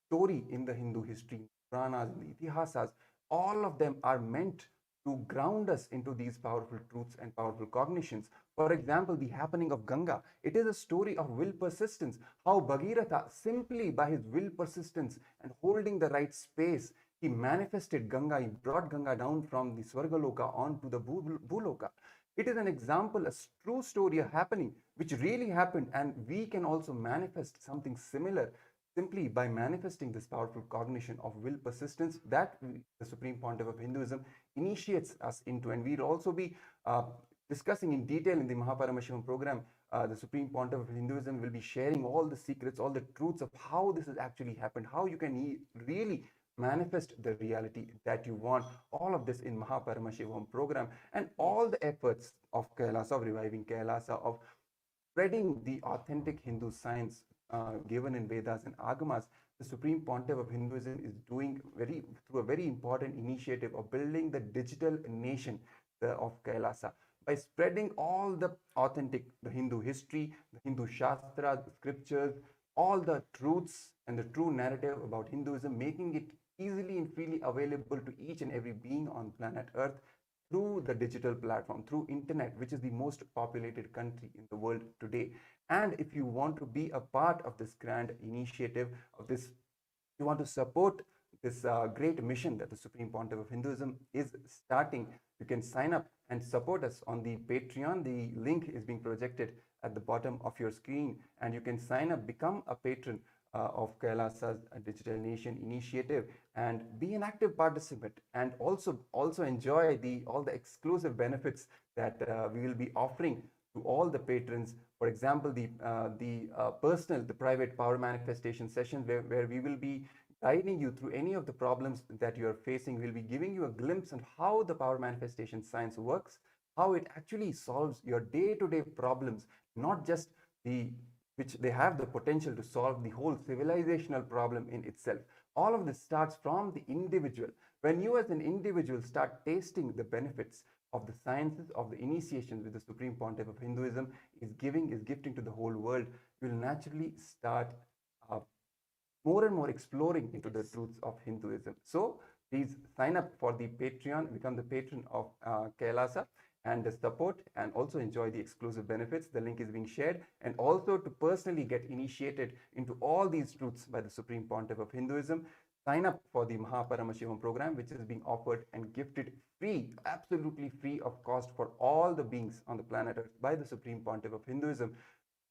story in the Hindu history, Puranas, the Itihasas, all of them are meant to ground us into these powerful truths and powerful cognitions. For example, the happening of Ganga, it is a story of will persistence, how Bhagirath, simply by his will persistence and holding the right space, he manifested Ganga, he brought Ganga down from the Swargaloka onto the Bhuloka. It is an example, a true story happening, which really happened, and we can also manifest something similar simply by manifesting this powerful cognition of will persistence that the Supreme Pontiff of Hinduism initiates us into. And we'll also be discussing in detail in the Mahaparamshivam program. The Supreme Pontiff of Hinduism will be sharing all the secrets, all the truths of how this has actually happened, how you can really manifest the reality that you want. All of this in Mahaparamshivam program, and all the efforts of Kailasa, of reviving Kailasa, of spreading the authentic Hindu science given in Vedas and Agamas. The Supreme Pontiff of Hinduism is doing through a very important initiative of building the digital nation of Kailasa by spreading all the authentic, the Hindu history, the Hindu Shastras, the scriptures, all the truths and the true narrative about Hinduism, making it easily and freely available to each and every being on planet Earth through the digital platform, through internet, which is the most populated country in the world today. And if you want to be a part of this grand initiative, of this, you want to support this great mission that the Supreme Pontiff of Hinduism is starting, you can sign up and support us on the Patreon. The link is being projected at the bottom of your screen, and you can sign up, become a patron of Kailasa's Digital Nation initiative, and be an active participant, and also enjoy all the exclusive benefits that we will be offering to all the patrons. For example, the private power manifestation sessions where we will be guiding you through any of the problems that you are facing. We'll be giving you a glimpse on how the power manifestation science works, how it actually solves your day-to-day problems, not just which they have the potential to solve the whole civilizational problem in itself. All of this starts from the individual. When you as an individual start tasting the benefits of the sciences, of the initiations with the Supreme Pontiff of Hinduism is gifting to the whole world, you will naturally start more and more exploring into the truths of Hinduism. So please sign up for the Patreon, become the patron of Kailasa, and support and also enjoy the exclusive benefits. The link is being shared, and also to personally get initiated into all these truths by the Supreme Pontiff of Hinduism, sign up for the Paramashivam program, which is being offered and gifted free, absolutely free of cost for all the beings on the planet Earth by the Supreme Pontiff of Hinduism,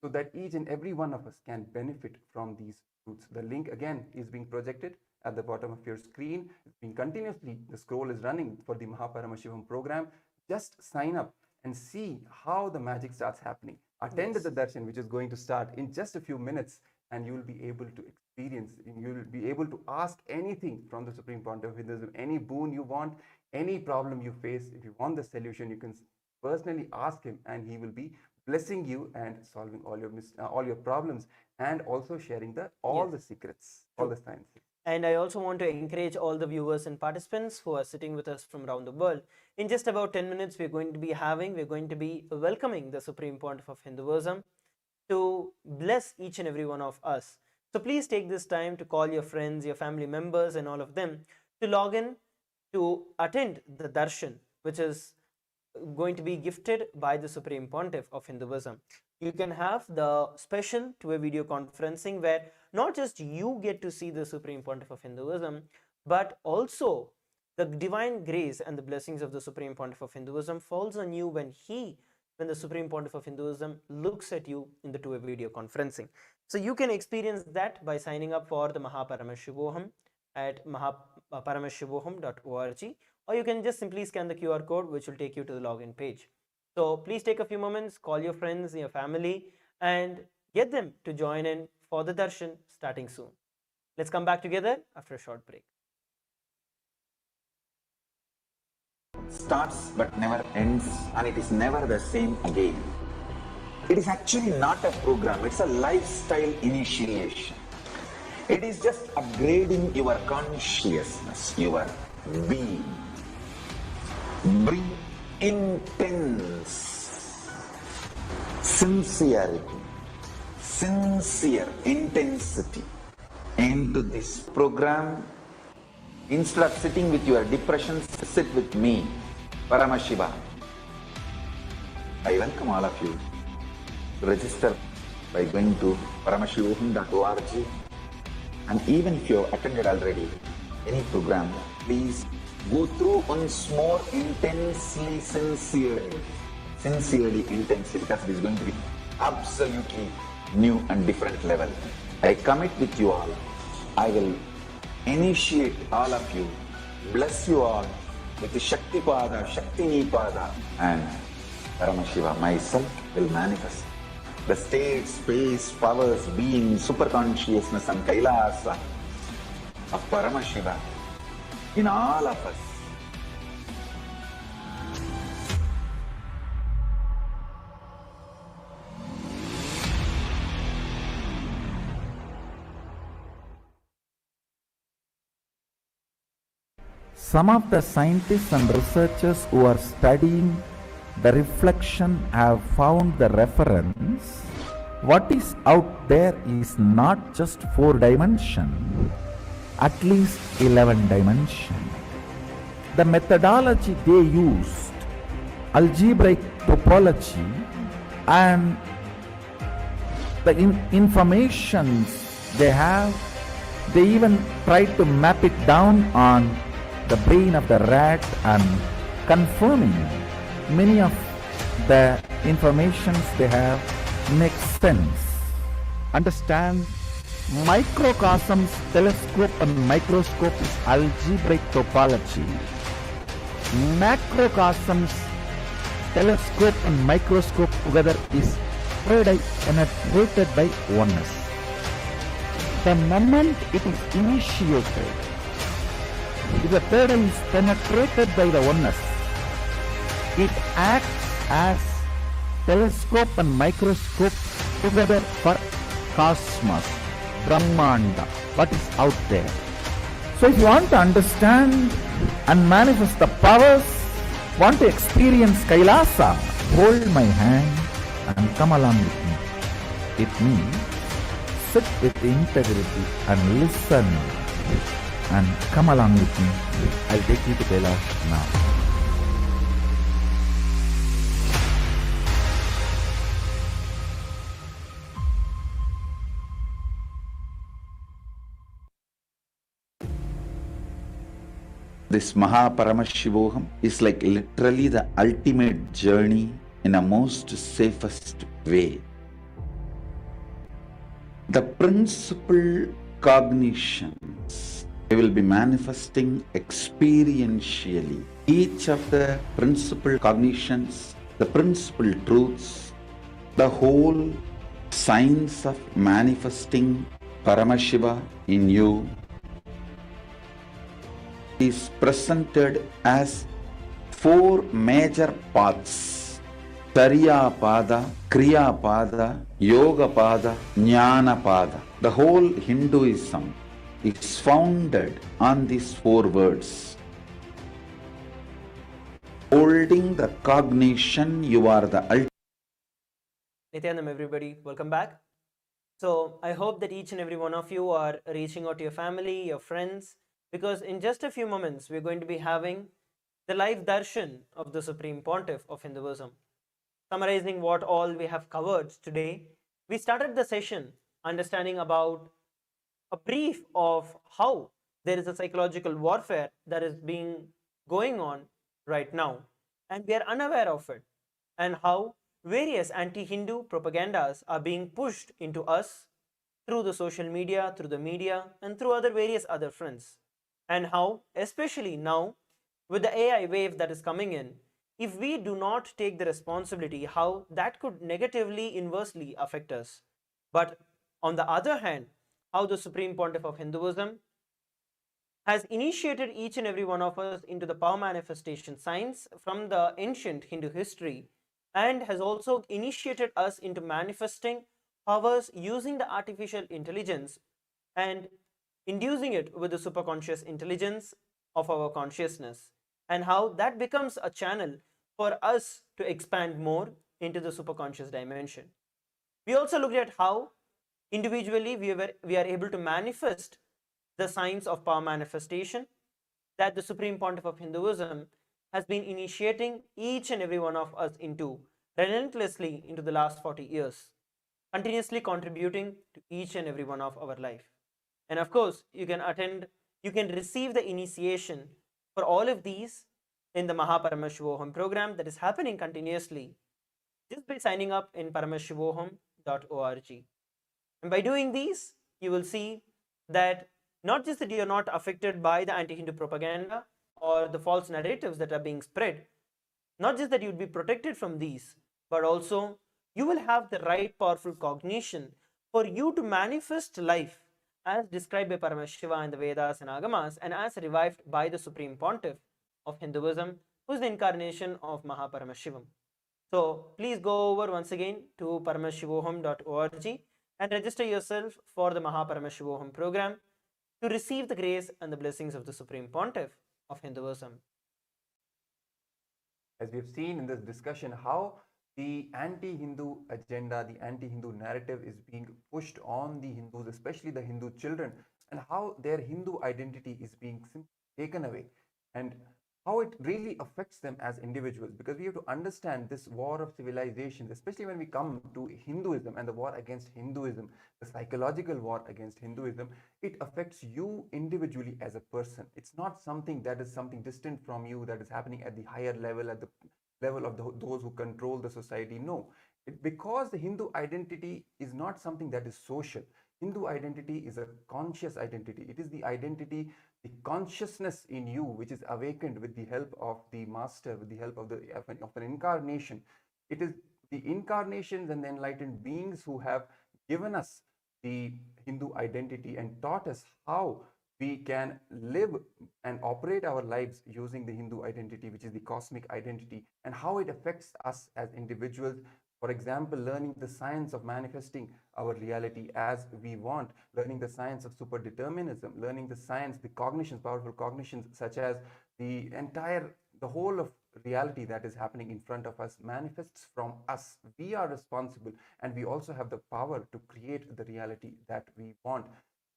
so that each and every one of us can benefit from these truths. The link again is being projected at the bottom of your screen. It's been continuously, the scroll is running for the Paramashivam program. Just sign up and see how the magic starts happening. Attend the darshan, which is going to start in just a few minutes, and you will be able to experience, you will be able to ask anything from the Supreme Pontiff of Hinduism, any boon you want, any problem you face. If you want the solution, you can personally ask him, and he will be blessing you and solving all your problems, and also sharing all the secrets, all the science. And I also want to encourage all the viewers and participants who are sitting with us from around the world. In just about 10 minutes, we're going to be welcoming the Supreme Pontiff of Hinduism to bless each and every one of us. So please take this time to call your friends, your family members, and all of them to log in to attend the darshan, which is going to be gifted by the Supreme Pontiff of Hinduism. You can have the special two-way video conferencing where not just you get to see the Supreme Pontiff of Hinduism, but also the divine grace and the blessings of the Supreme Pontiff of Hinduism falls on you when the Supreme Pontiff of Hinduism looks at you in the two-way video conferencing. So you can experience that by signing up for the Paramashivoham at paramashivoham.org, or you can just simply scan the QR code, which will take you to the login page. So please take a few moments, call your friends, your family, and get them to join in for the darshan starting soon. Let's come back together after a short break. Starts but never ends, and it is never the same again. It is actually not a program, it's a lifestyle initiation. It is just upgrading your consciousness, your being. Bring intense sincerity, sincere intensity into this program. Instead of sitting with your depressions, sit with me, Paramashiva. I welcome all of you to register by going to paramashivoham.org, and even if you have attended already any program, please go through once more intensely, sincerely, intensely, because it is going to be absolutely new and different level. I commit with you all. I will initiate all of you, bless you all with the Shakti Pada, Shakti Nipada, and Paramashiva myself will manifest the state, space, powers, being, superconsciousness and Kailasa of Paramashiva in all of us. Some of the scientists and researchers who are studying the reflection have found the reference. what is out there is not just 4 dimension, at least 11 dimension. The methodology they used, algebraic topology, and the informations they have, they even tried to map it down on the brain of the rat and confirming many of the informations they have makes sense. Understand, microcosms, telescope and microscope is algebraic topology. Macrocosms, telescope and microscope together is penetrated by oneness. The moment it is initiated, if the third eye is penetrated by the oneness, it acts as telescope and microscope together for cosmos, Brahmanda, what is out there. So if you want to understand and manifest the powers, want to experience Kailasa, hold my hand and come along with me. It means sit with integrity and listen and come along with me. I'll take you to Kailash now. This Mahaparamshivoham is like literally the ultimate journey in a most safest way. The principal cognitions we will be manifesting experientially. Each of the principal cognitions, the principal truths, the whole science of manifesting Paramashiva in you is presented as 4 major paths: Tariya Pada, Kriya Pada, Yoga Pada, Jnana Pada. The whole Hinduism is founded on these 4 words. Holding the cognition, you are the ultimate. Nithyanam, everybody, welcome back. So I hope that each and every one of you are reaching out to your family, your friends, because in just a few moments we're going to be having the live darshan of the Supreme Pontiff of Hinduism. Summarizing what all we have covered today, we started the session understanding about a brief of how there is a psychological warfare that is being going on right now and we are unaware of it, and how various anti-Hindu propagandas are being pushed into us through the social media, through the media, and through other various other fronts. And how, especially now, with the AI wave that is coming in, if we do not take the responsibility, how that could negatively, inversely affect us. But on the other hand, how the Supreme Pontiff of Hinduism has initiated each and every one of us into the power manifestation science from the ancient Hindu history, and has also initiated us into manifesting powers using the artificial intelligence and inducing it with the superconscious intelligence of our consciousness, and how that becomes a channel for us to expand more into the superconscious dimension. We also looked at how individually we are able to manifest the science of power manifestation that the Supreme Pontiff of Hinduism has been initiating each and every one of us into relentlessly into the last 40 years, continuously contributing to each and every one of our life. And of course, you can receive the initiation for all of these in the Mahaparamshivoham program that is happening continuously just by signing up in paramshivoham.org. And by doing these, you will see that not just that you are not affected by the anti-Hindu propaganda or the false narratives that are being spread, not just that you would be protected from these, but also you will have the right powerful cognition for you to manifest life as described by Paramashiva in the Vedas and Agamas, and as revived by the Supreme Pontiff of Hinduism, who is the incarnation of Mahaparamshivam. So please go over once again to paramshivoham.org and register yourself for the Mahaparamshivoham program to receive the grace and the blessings of the Supreme Pontiff of Hinduism. As we have seen in this discussion, how the anti-Hindu agenda, the anti-Hindu narrative is being pushed on the Hindus, especially the Hindu children, and how their Hindu identity is being taken away, and how it really affects them as individuals. Because we have to understand this war of civilizations, especially when we come to Hinduism and the war against Hinduism, the psychological war against Hinduism, it affects you individually as a person. It's not something that is something distant from you, that is happening at the higher level, at the level of those who control the society. No, because the Hindu identity is not something that is social. Hindu identity is a conscious identity. It is the identity, the consciousness in you, which is awakened with the help of the master, with the help of an incarnation. It is the incarnations and the enlightened beings who have given us the Hindu identity and taught us how we can live and operate our lives using the Hindu identity, which is the cosmic identity, and how it affects us as individuals. For example, learning the science of manifesting our reality as we want, learning the science of superdeterminism, learning the science, the cognitions, powerful cognitions, such as the whole of reality that is happening in front of us manifests from us. We are responsible, and we also have the power to create the reality that we want.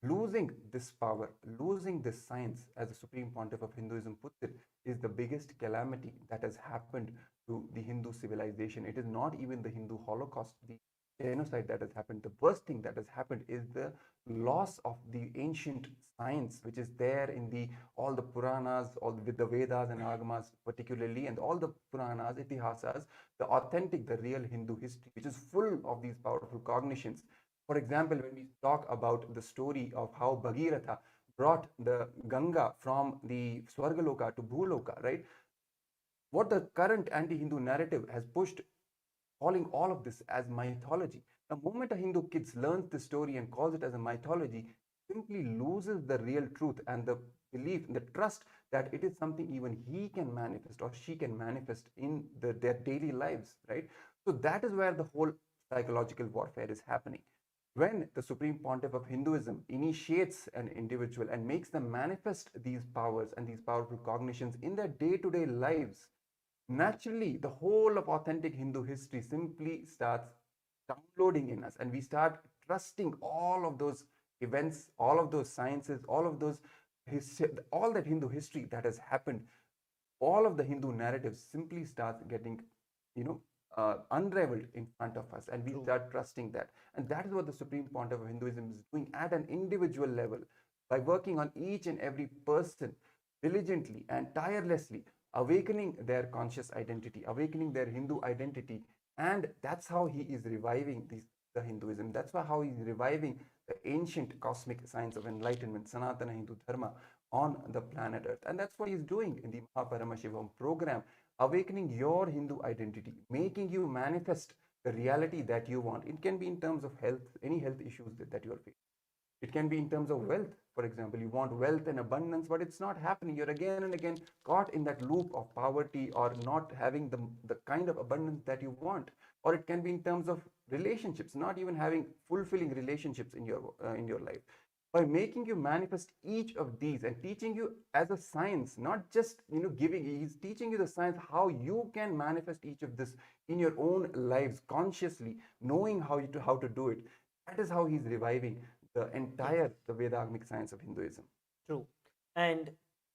Losing this power, losing this science, as the Supreme Pontiff of Hinduism puts it, is the biggest calamity that has happened to the Hindu civilization. It is not even the Hindu Holocaust, the genocide that has happened. The worst thing that has happened is the loss of the ancient science, which is there in all the Puranas, all with the Vedas and Agamas particularly, and all the Puranas, Itihasas, the authentic, the real Hindu history, which is full of these powerful cognitions. For example, when we talk about the story of how Bhagiratha brought the Ganga from the Swargaloka to Bhuloka, right? What the current anti-Hindu narrative has pushed, calling all of this as mythology. The moment a Hindu kid learns the story and calls it as a mythology, simply loses the real truth and the belief, the trust that it is something even he can manifest or she can manifest in their daily lives, right? So that is where the whole psychological warfare is happening. When the Supreme Pontiff of Hinduism initiates an individual and makes them manifest these powers and these powerful cognitions in their day-to-day lives, naturally the whole of authentic Hindu history simply starts downloading in us, and we start trusting all of those events, all of those sciences, all of those all that Hindu history that has happened. All of the Hindu narratives simply start getting, unraveled in front of us, and we start trusting that. And that is what the Supreme Pontiff of Hinduism is doing at an individual level, by working on each and every person diligently and tirelessly, awakening their conscious identity, awakening their Hindu identity. And that's how he is reviving the Hinduism. That's how he's reviving the ancient cosmic science of enlightenment, Sanatana Hindu Dharma, on the planet Earth. And that's what he's doing in the Paramashivam program, awakening your Hindu identity, making you manifest the reality that you want. It can be in terms of health, any health issues that you are facing. It can be in terms of wealth. For example, you want wealth and abundance, but it's not happening. You're again and again caught in that loop of poverty, or not having the kind of abundance that you want. Or it can be in terms of relationships, not even having fulfilling relationships in your life. By making you manifest each of these and teaching you as a science, not just he's teaching you the science how you can manifest each of this in your own lives consciously, knowing how to do it. That is how he's reviving the entire the Vedagamic science of Hinduism. True. And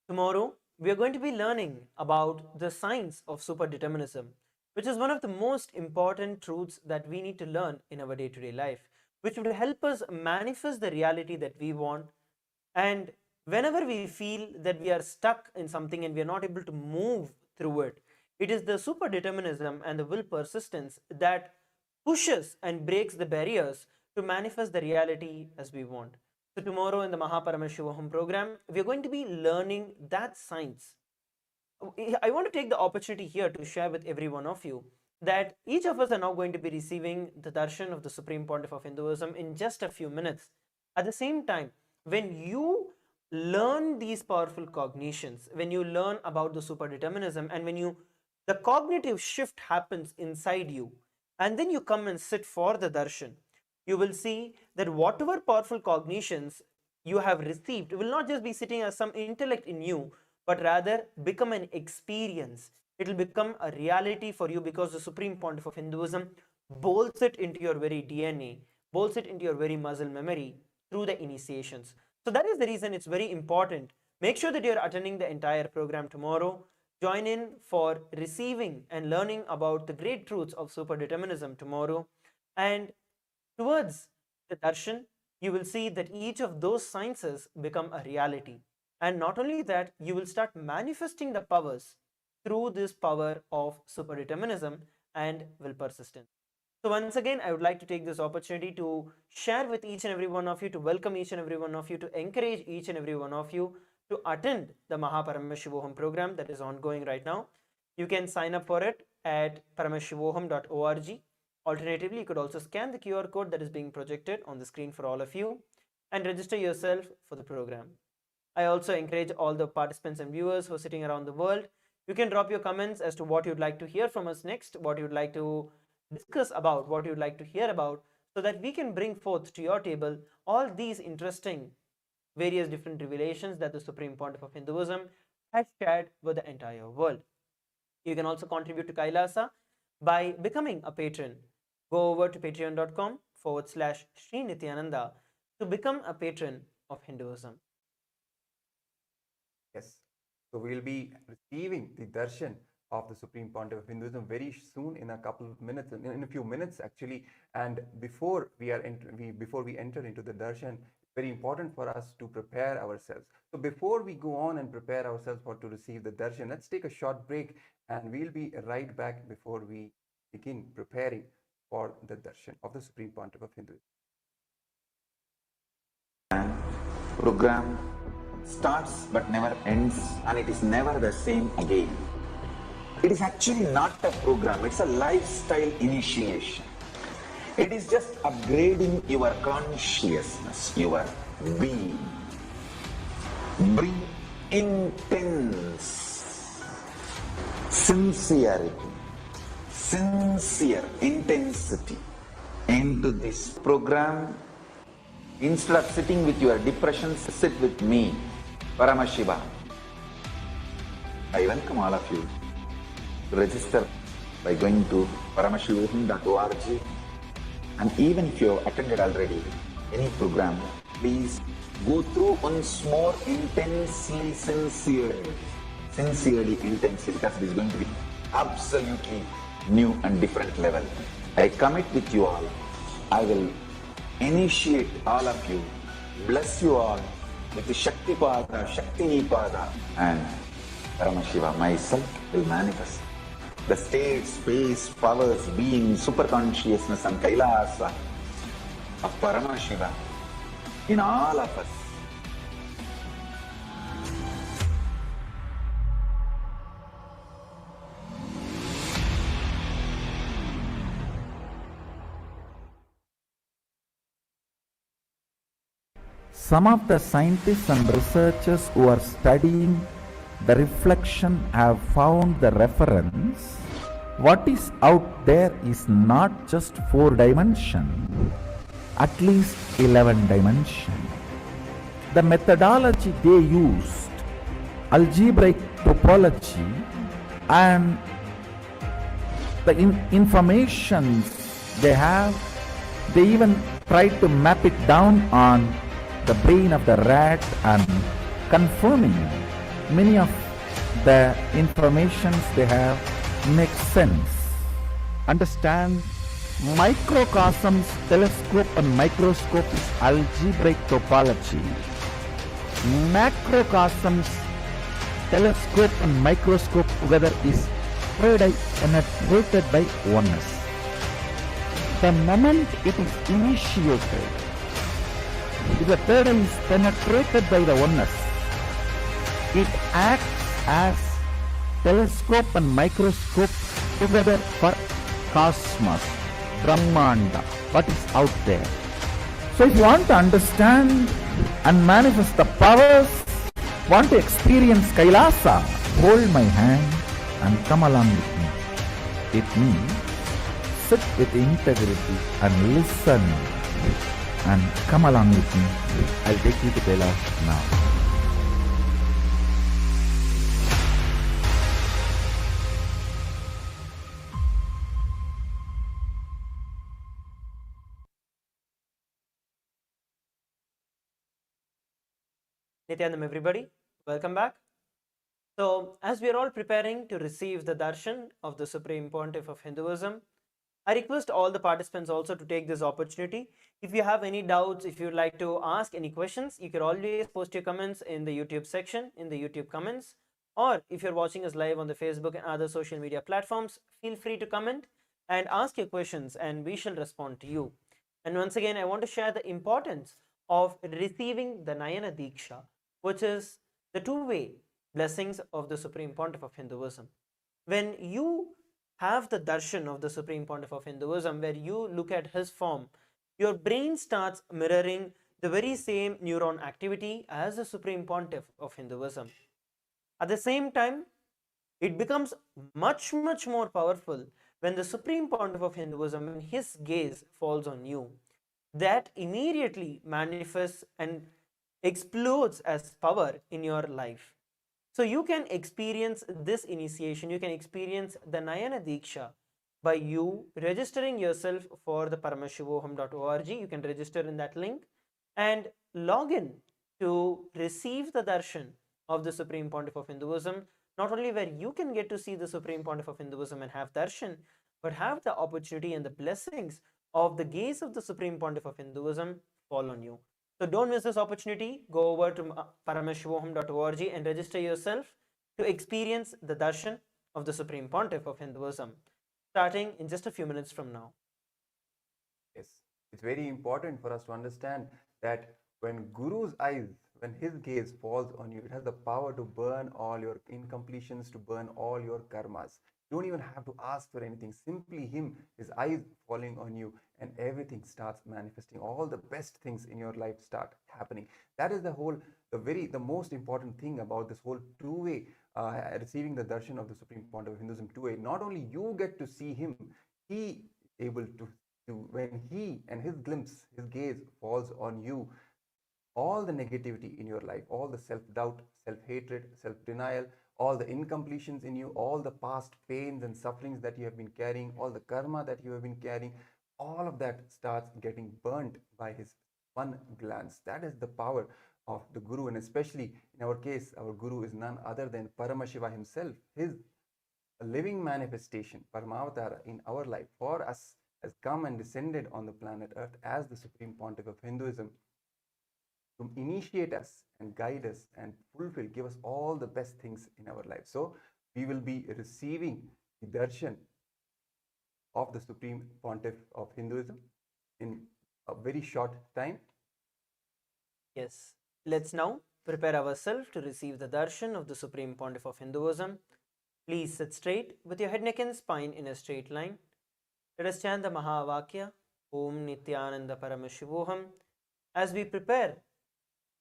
tomorrow we are going to be learning about the science of superdeterminism, which is one of the most important truths that we need to learn in our day-to-day life, which would help us manifest the reality that we want. And whenever we feel that we are stuck in something and we are not able to move through it, it is the superdeterminism and the will persistence that pushes and breaks the barriers to manifest the reality as we want. So tomorrow in the Mahaparamashivaham program, we are going to be learning that science. I want to take the opportunity here to share with every one of you that each of us are now going to be receiving the darshan of the Supreme Pontiff of Hinduism in just a few minutes. At the same time, when you learn these powerful cognitions, when you learn about the superdeterminism, and when the cognitive shift happens inside you, and then you come and sit for the darshan, you will see that whatever powerful cognitions you have received will not just be sitting as some intellect in you, but rather become an experience. it will become a reality for you, because the Supreme Pontiff of Hinduism bolts it into your very DNA, bolts it into your very muscle memory through the initiations. So that is the reason it's very important. Make sure that you're attending the entire program tomorrow. Join in for receiving and learning about the great truths of superdeterminism tomorrow. And towards the Darshan, you will see that each of those sciences become a reality. And not only that, you will start manifesting the powers through this power of superdeterminism and will persistence. So once again, I would like to take this opportunity to share with each and every one of you, to welcome each and every one of you, to encourage each and every one of you to attend the Paramashivoham program that is ongoing right now. You can sign up for it at paramashivoham.org. Alternatively, you could also scan the QR code that is being projected on the screen for all of you and register yourself for the program. I also encourage all the participants and viewers who are sitting around the world, you can drop your comments as to what you'd like to hear from us next, what you'd like to discuss about, what you'd like to hear about, so that we can bring forth to your table all these interesting various different revelations that the Supreme Pontiff of Hinduism has shared with the entire world. You can also contribute to Kailasa by becoming a patron. Go over to patreon.com/Sri Nithyananda to become a patron of Hinduism. Yes. So we'll be receiving the darshan of the Supreme Pontiff of Hinduism very soon, in a couple of minutes, in a few minutes actually. And before we enter into the darshan, it's very important for us to prepare ourselves. So before we go on and prepare ourselves to receive the darshan, let's take a short break, and we'll be right back before we begin preparing for the darshan of the Supreme Pontiff of Hinduism. Program starts but never ends, and it is never the same again. It is actually not a program, it's a lifestyle initiation. It is just upgrading your consciousness, your being. Bring intense sincerity, sincere intensity into this program. Instead of sitting with your depressions, sit with me, Paramshiva. I welcome all of you to register by going to paramashivoham.org. And even if you have attended already any program, please go through once more intensely, sincerely, intensely, because it is going to be absolutely new and different level. I commit with you all. I will initiate all of you, bless you all with the Shakti Pada, Shakti Pada, and Paramashiva myself will manifest the state, space, powers, being, super consciousness and Kailasa of Paramashiva in all of us. Some of the scientists and researchers who are studying the reflection have found the reference. What is out there is not just 4 dimension, at least 11 dimension. The methodology they used, algebraic topology, and the information they have, they even tried to map it down on the brain of the rat and confirming many of the informations they have makes sense. Understand, microcosms, telescope and microscope is algebraic topology. Macrocosms, telescope and microscope together is third eye penetrated by oneness. The moment it is initiated, if the third eye is penetrated by the oneness, it acts as telescope and microscope together for cosmos, Brahmanda, what is out there. So if you want to understand and manifest the powers, want to experience Kailasa, hold my hand and come along with me. It means sit with integrity and listen and come along with me. I'll take you to Kailasa now. Nityanandam, everybody. Welcome back. So, as we are all preparing to receive the darshan of the Supreme Pontiff of Hinduism, I request all the participants also to take this opportunity. If you have any doubts, if you would like to ask any questions, you can always post your comments in the YouTube section, in the YouTube comments. Or if you're watching us live on the Facebook and other social media platforms, feel free to comment and ask your questions and we shall respond to you. And once again, I want to share the importance of receiving the Nayana Diksha, which is the two-way blessings of the Supreme Pontiff of Hinduism. When you have the darshan of the Supreme Pontiff of Hinduism, where you look at his form, your brain starts mirroring the very same neuron activity as the Supreme Pontiff of Hinduism. At the same time, it becomes much, much more powerful when the Supreme Pontiff of Hinduism, when his gaze falls on you, that immediately manifests and explodes as power in your life. So you can experience this initiation, you can experience the Nayana Diksha by you registering yourself for the paramashivoham.org. You can register in that link and log in to receive the darshan of the Supreme Pontiff of Hinduism, not only where you can get to see the Supreme Pontiff of Hinduism and have darshan, but have the opportunity and the blessings of the gaze of the Supreme Pontiff of Hinduism fall on you. So don't miss this opportunity. Go over to parameshvoham.org and register yourself to experience the darshan of the Supreme Pontiff of Hinduism, starting in just a few minutes from now. Yes, it's very important for us to understand that when Guru's eyes, when his gaze falls on you, it has the power to burn all your incompletions, to burn all your karmas. You don't even have to ask for anything. Simply him, his eyes falling on you, and everything starts manifesting. All the best things in your life start happening. That is the most important thing about this whole two-way receiving the darshan of the Supreme Pontiff of Hinduism two-way. Not only you get to see him, he able to when he and his glimpse, his gaze falls on you, all the negativity in your life, all the self-doubt, self-hatred, self-denial, all the incompletions in you, all the past pains and sufferings that you have been carrying, all the karma that you have been carrying, all of that starts getting burnt by his one glance. That is the power of the Guru, and especially in our case, our Guru is none other than Paramashiva himself. His living manifestation, Paramavatara, in our life for us has come and descended on the planet Earth as the Supreme Pontiff of Hinduism to initiate us and guide us and fulfill, give us all the best things in our life. So we will be receiving the darshan of the Supreme Pontiff of Hinduism in a very short time. Yes, let's now prepare ourselves to receive the darshan of the Supreme Pontiff of Hinduism. Please sit straight with your head, neck, and spine in a straight line. Let us chant the Mahavakya, Om Nithyananda Paramshivoham, as we prepare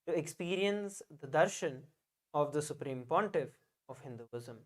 to experience the darshan of the Supreme Pontiff of Hinduism.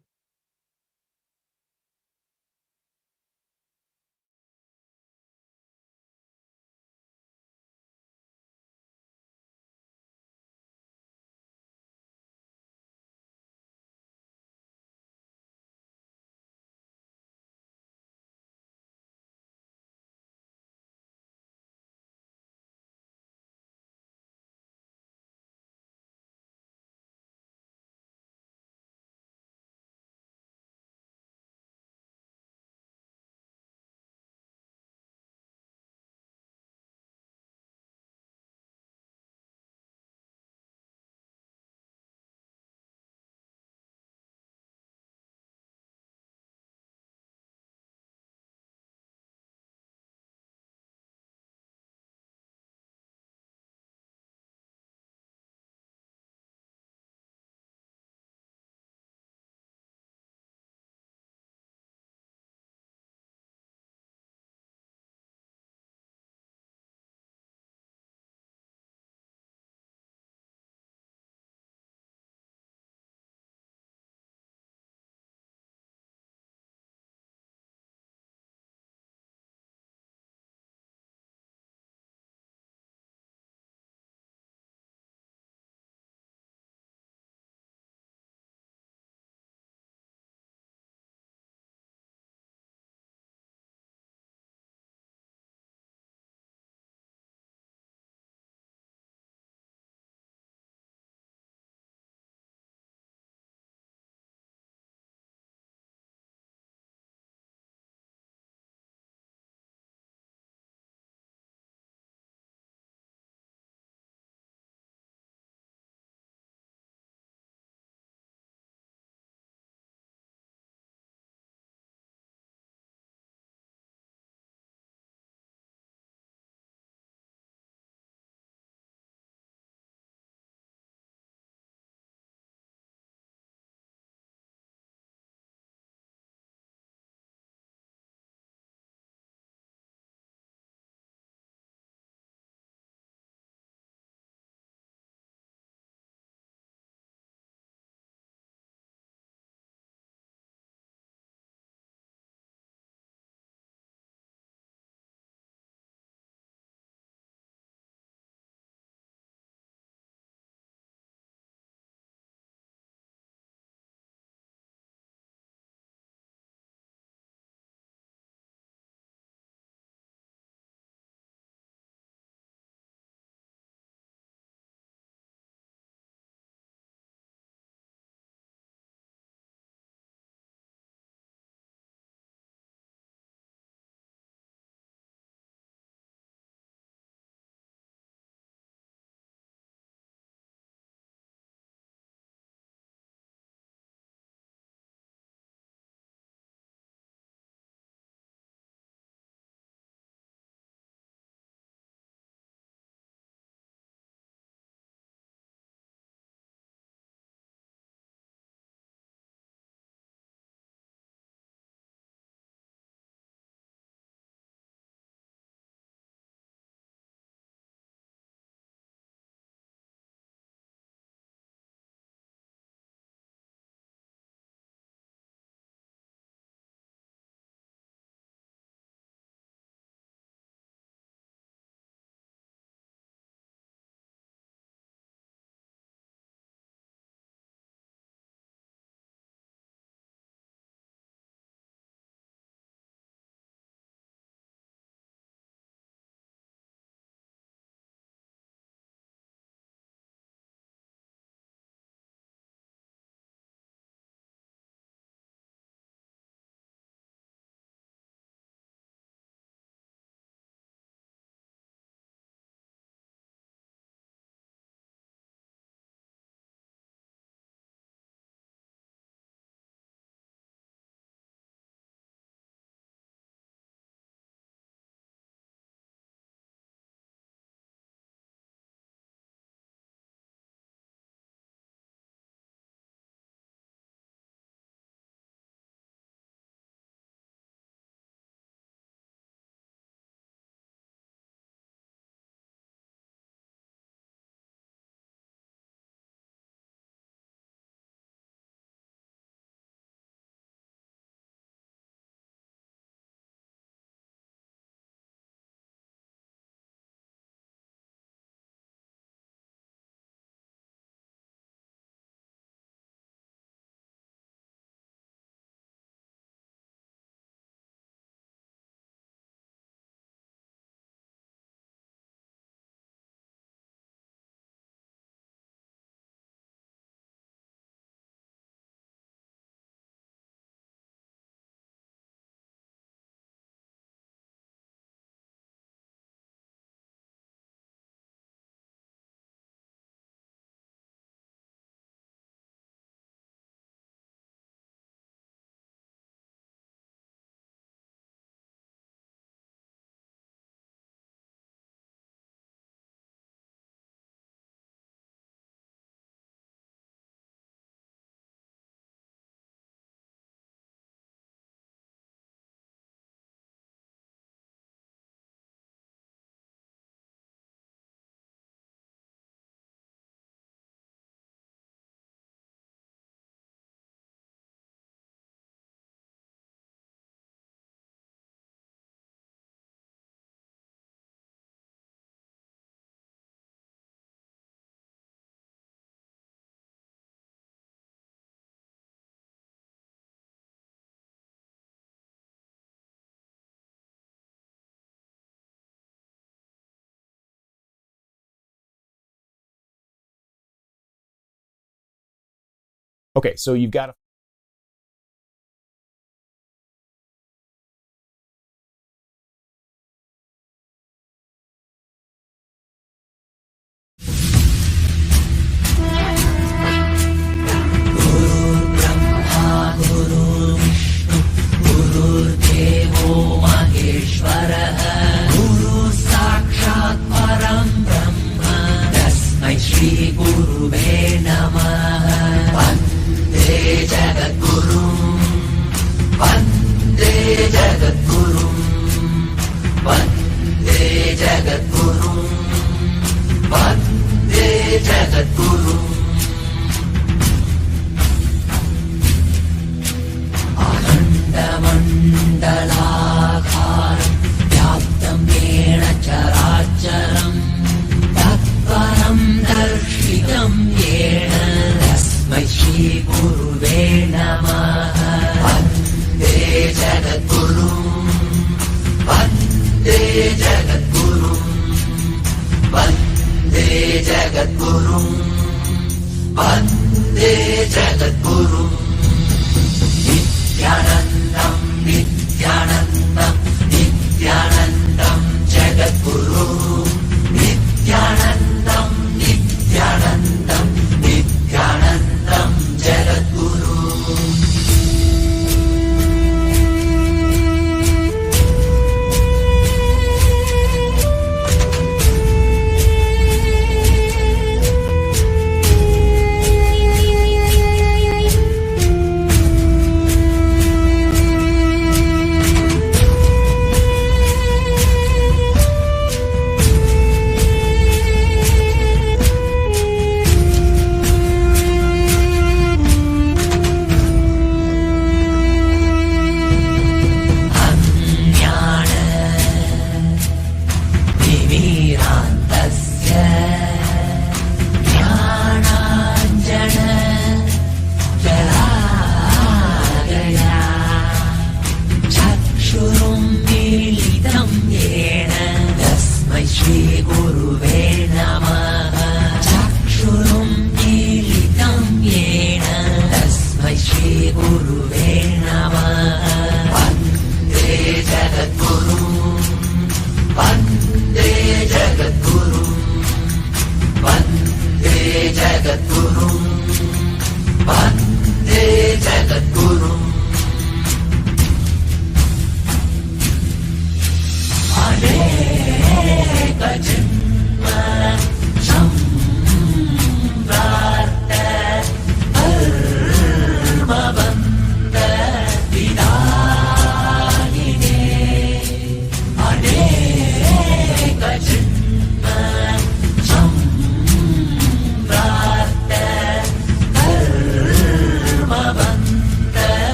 Okay, so you've got to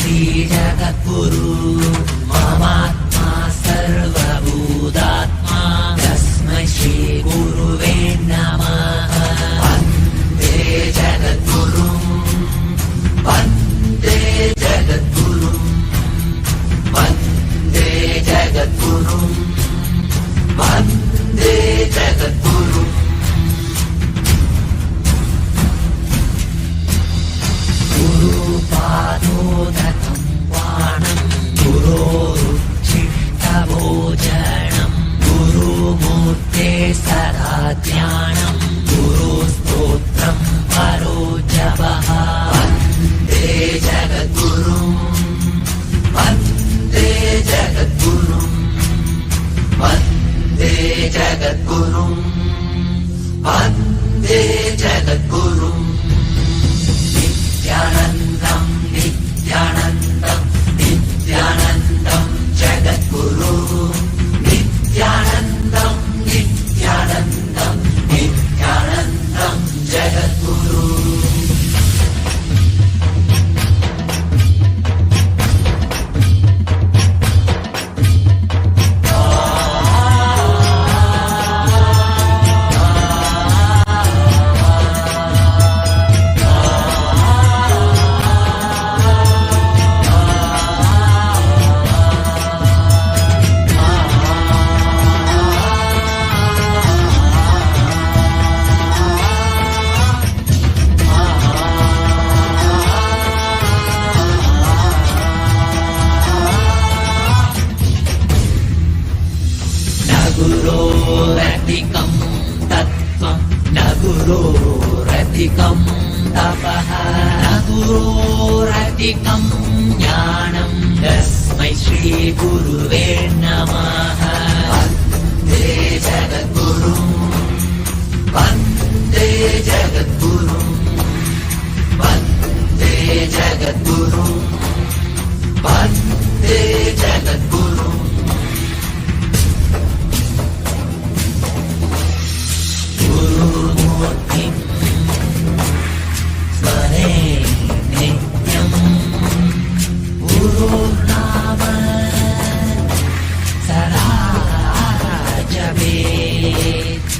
श्रीजगद्गुरु ममात्मा सर्वभूतानां सदा ध्यानं गुरु स्तोत्रं परो जपः वन्दे जगद्गुरुं वन्दे जगद्गुरुं वन्दे जगद्गुरुं वन्दे जगद्गुरुं नित्यानन्दं नित्यानन्दं नित्यानन्दं जगद्गुरु नित्यानन्दं नित्यानन्दं नित्यानन्दं जगद्गुरु गुरोरधिकं तत्त्वं न गुरोरधिकं तपः न गुरोरधिकं ज्ञानं तस्मै श्रीगुरुवे नमः वन्दे जगद्गुरुं वन्दे जगद्गुरुं वन्दे जगद्गुरुं वन्दे जगद्गुरुं गुरुमूर्तिं स्मरे नित्यं गुरुर्नाम सदा जपेत्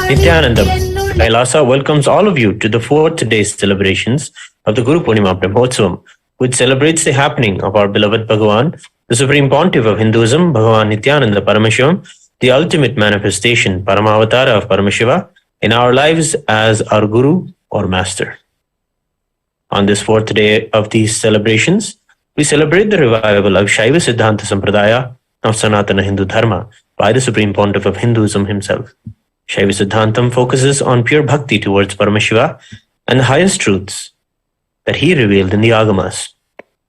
Nithyanandam, Kailasa welcomes all of you to the fourth day's celebrations of the Guru Purnima Brahmotsavam, which celebrates the happening of our beloved Bhagavan, the Supreme Pontiff of Hinduism, Bhagavan Nithyananda Paramshivam, the ultimate manifestation, Paramavatara of Paramashiva, in our lives as our Guru or Master. On this fourth day of these celebrations, we celebrate the revival of Shaiva Siddhanta Sampradaya of Sanatana Hindu Dharma by the Supreme Pontiff of Hinduism himself. Shaiva Siddhantam focuses on pure bhakti towards Paramashiva and the highest truths that he revealed in the Agamas.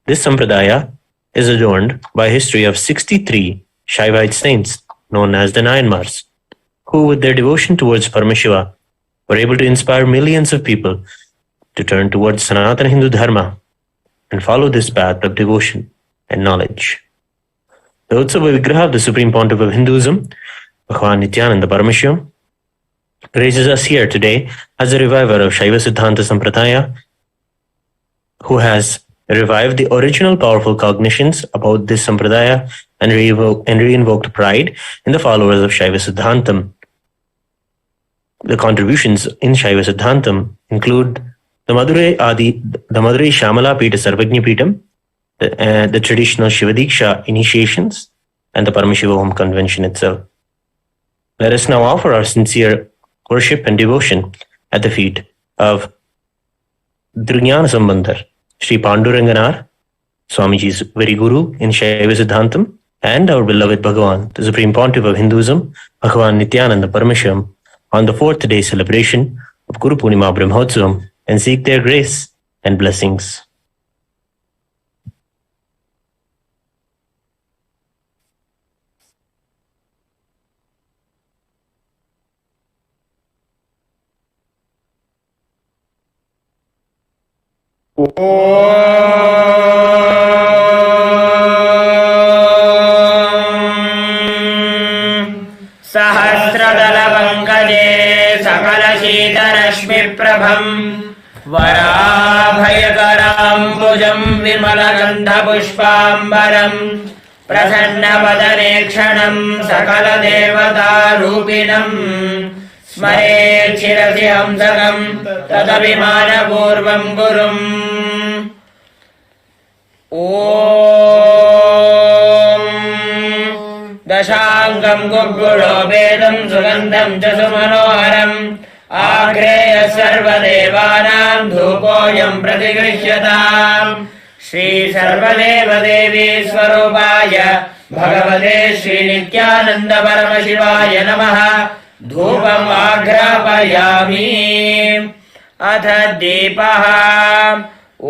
This Sampradaya is adorned by a history of 63 Shaivite saints known as the Nayanmars, who with their devotion towards Paramashiva were able to inspire millions of people to turn towards Sanatana Hindu Dharma and follow this path of devotion and knowledge. The Utsava Vigraha of the Supreme Pontiff of Hinduism, Bhagavan Nithyananda Paramshivam, raises us here today as a reviver of Shaiva Siddhanta Sampradaya, who has revived the original powerful cognitions about this Sampradaya and reinvoked pride in the followers of Shaiva Siddhantam. The contributions in Shaiva Siddhantam include the Madurai Shamala Pita Sarvagnya Pitam, the traditional Shivadiksha initiations, and the Paramashiva Home Convention itself. Let us now offer our sincere worship and devotion at the feet of Dhrunyana Sambandhar, Sri Panduranganar, Swamiji's very Guru in Shaiva Siddhantam, and our beloved Bhagavan, the Supreme Pontiff of Hinduism, Bhagavan Nithyananda Paramshivam, on the fourth day celebration of Guru Purnima Brahmotsavam, and seek their grace and blessings. सहस्रदलपङ्कजे सकलशीतरश्मिप्रभम् वराभयकराम्बुजम् विमलगन्धपुष्पाम्बरम् प्रसन्नवदनेक्षणम् सकलदेवतारूपिणम् स्मरेत् शिरसि हंसकम् तदभिमानपूर्वम् गुरुम्। ॐ दशाङ्गम् गुग्गुळोपेदम् सुगन्धम् च सुमनोहरम् आग्रेय सर्वदेवानाम् धूपोऽयम् प्रतिगृह्यताम्। श्री सर्वदेवदेवी स्वरूपाय भगवते श्रीनित्यानन्द परमशिवाय नमः। धूपम् आघ्रापयामि। अथ दीपः। ॐ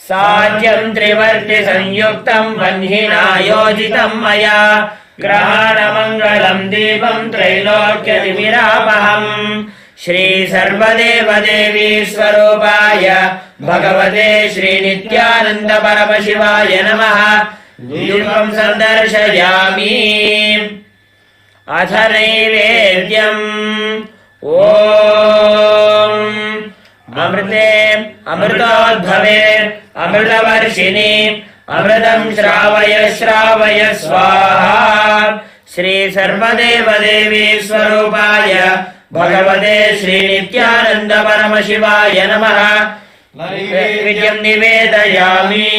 साध्यम् त्रिवर्ति संयुक्तम् वह्निना योजितम् मया ग्रहाणमङ्गलम् दीपम् त्रैलोक्यतिमिरापहम्। श्री सर्वदेवदेवी स्वरूपाय भगवते श्रीनित्यानन्द परमशिवाय नमः। दीपम् सन्दर्शयामि। अथ नैवेद्यम्। ॐ अमृते अमृतोद्भवे अमृतवर्षिणि अमृतम् श्रावय श्रावय स्वाहा। श्री सर्वदेवदेवी स्वरूपाय भगवते श्रीनित्यानन्द परमशिवाय नमः। नैवेद्यम् निवेदयामि।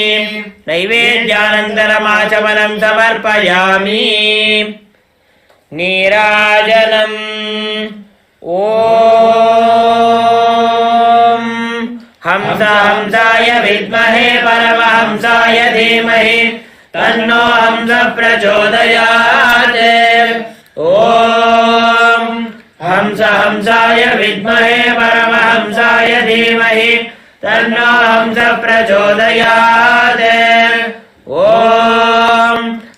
नैवेद्यानन्तरमाचमनम् समर्पयामि। नीराजनम्। ॐ हंस हंसाय विद्महे परमहंसाय धीमहि तन्नो हंस प्रचोदयात्। ॐ हंस हंसाय विद्महे परमहंसाय धीमहि तन्नो हंस प्रचोदयात्। ॐ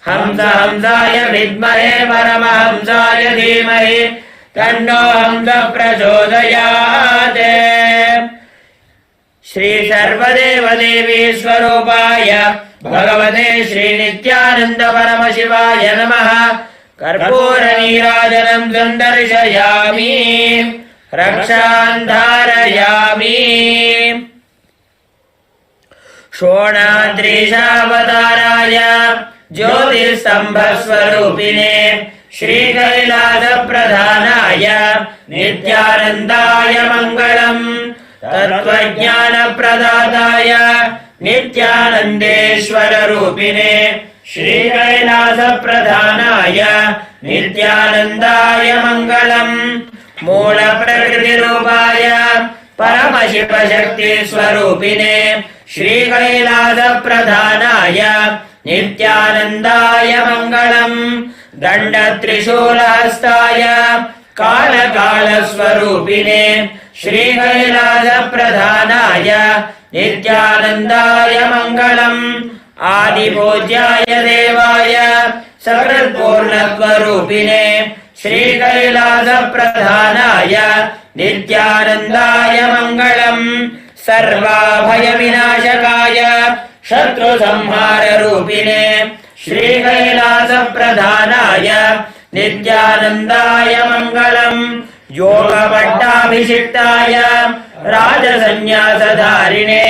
हंस हंसाय विद्महे परमहंसाय धीमहि तन्नो हंस प्रचोदयात्। श्री सर्वदेवदेवी स्वरूपाय भगवते श्रीनित्यानन्द परमशिवाय नमः। कर्पूरनीराजनम् सन्दर्शयामि। रक्षान् धारयामि। षोणाद्रीशावताराय ज्योतिस्तम्भस्वरूपिणे श्रीकैलासप्रधानाय नित्यानन्दाय मङ्गलम् तत्त्वज्ञानप्रदाताय नित्यानन्देश्वररूपिणे श्रीकैलासप्रधानाय नित्यानन्दाय मङ्गलम् मूलप्रकृतिरूपाय परमशिवशक्तिस्वरूपिणे श्रीकैलासप्रधानाय नित्यानन्दाय मङ्गलम् दण्डत्रिशूलहस्ताय कालकालस्वरूपिणे श्रीकैलासप्रधानाय नित्यानन्दाय मङ्गलम् आदिपूज्याय देवाय सकलपूर्णत्वरूपिणे श्रीकैलासप्रधानाय नित्यानन्दाय मङ्गलम् सर्वाभयविनाशकाय शत्रुसंहाररूपिणे श्रीकैलासप्रधानाय नित्यानन्दाय मङ्गलम् योगपट्टाभिषिक्ताय राजसन्न्यासधारिणे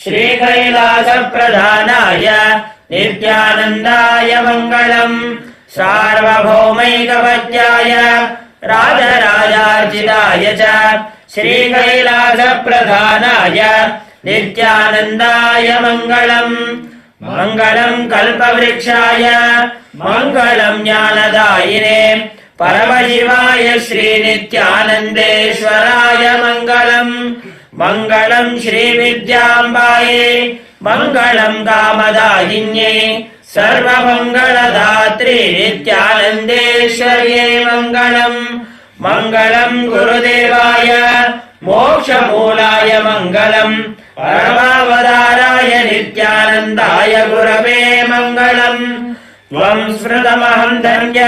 श्रीकैलासप्रधानाय नित्यानन्दाय मङ्गलम् सार्वभौमैकवत्याय राजराजार्चिताय च श्रीकैलासप्रधानाय नित्यानन्दाय मङ्गलम् मङ्गलम् कल्पवृक्षाय मङ्गलम् ज्ञानदायिने परमशिवाय श्रीनित्यानन्देश्वराय मङ्गलम् मङ्गलम् श्रीविद्याम्बायै मङ्गलम् कामदायिन्यै सर्वमङ्गलदात्री नित्यानन्देश्वर्यै मङ्गलम् मङ्गलम् गुरुदेवाय मोक्षमूलाय मङ्गलम् परमावताराय नित्यानन्दाय गुरवे मङ्गलम् त्वम् स्मृतमहम् धन्य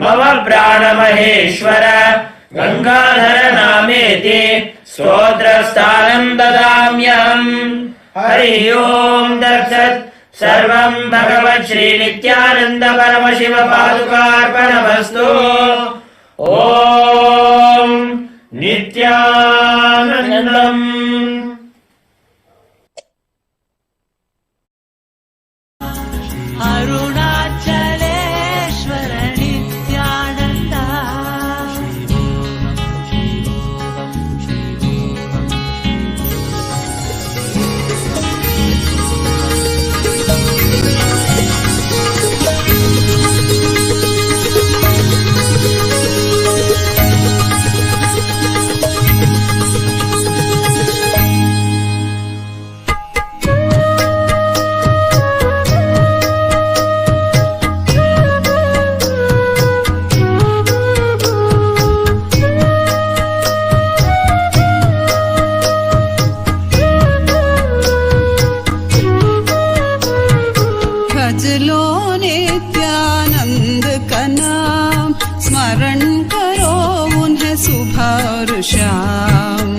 मम प्राणमहेश्वर गङ्गाधर नामेति स्तोत्रस्थानम् ददाम्यहम् हरि ओम् तत्सत् सर्वम् भगवत् श्रीनित्यानन्द परमशिव पादुकार्पणमस्तु ॐ नित्यानन्दम् अरुणाचलेश्वर नित्यानन्द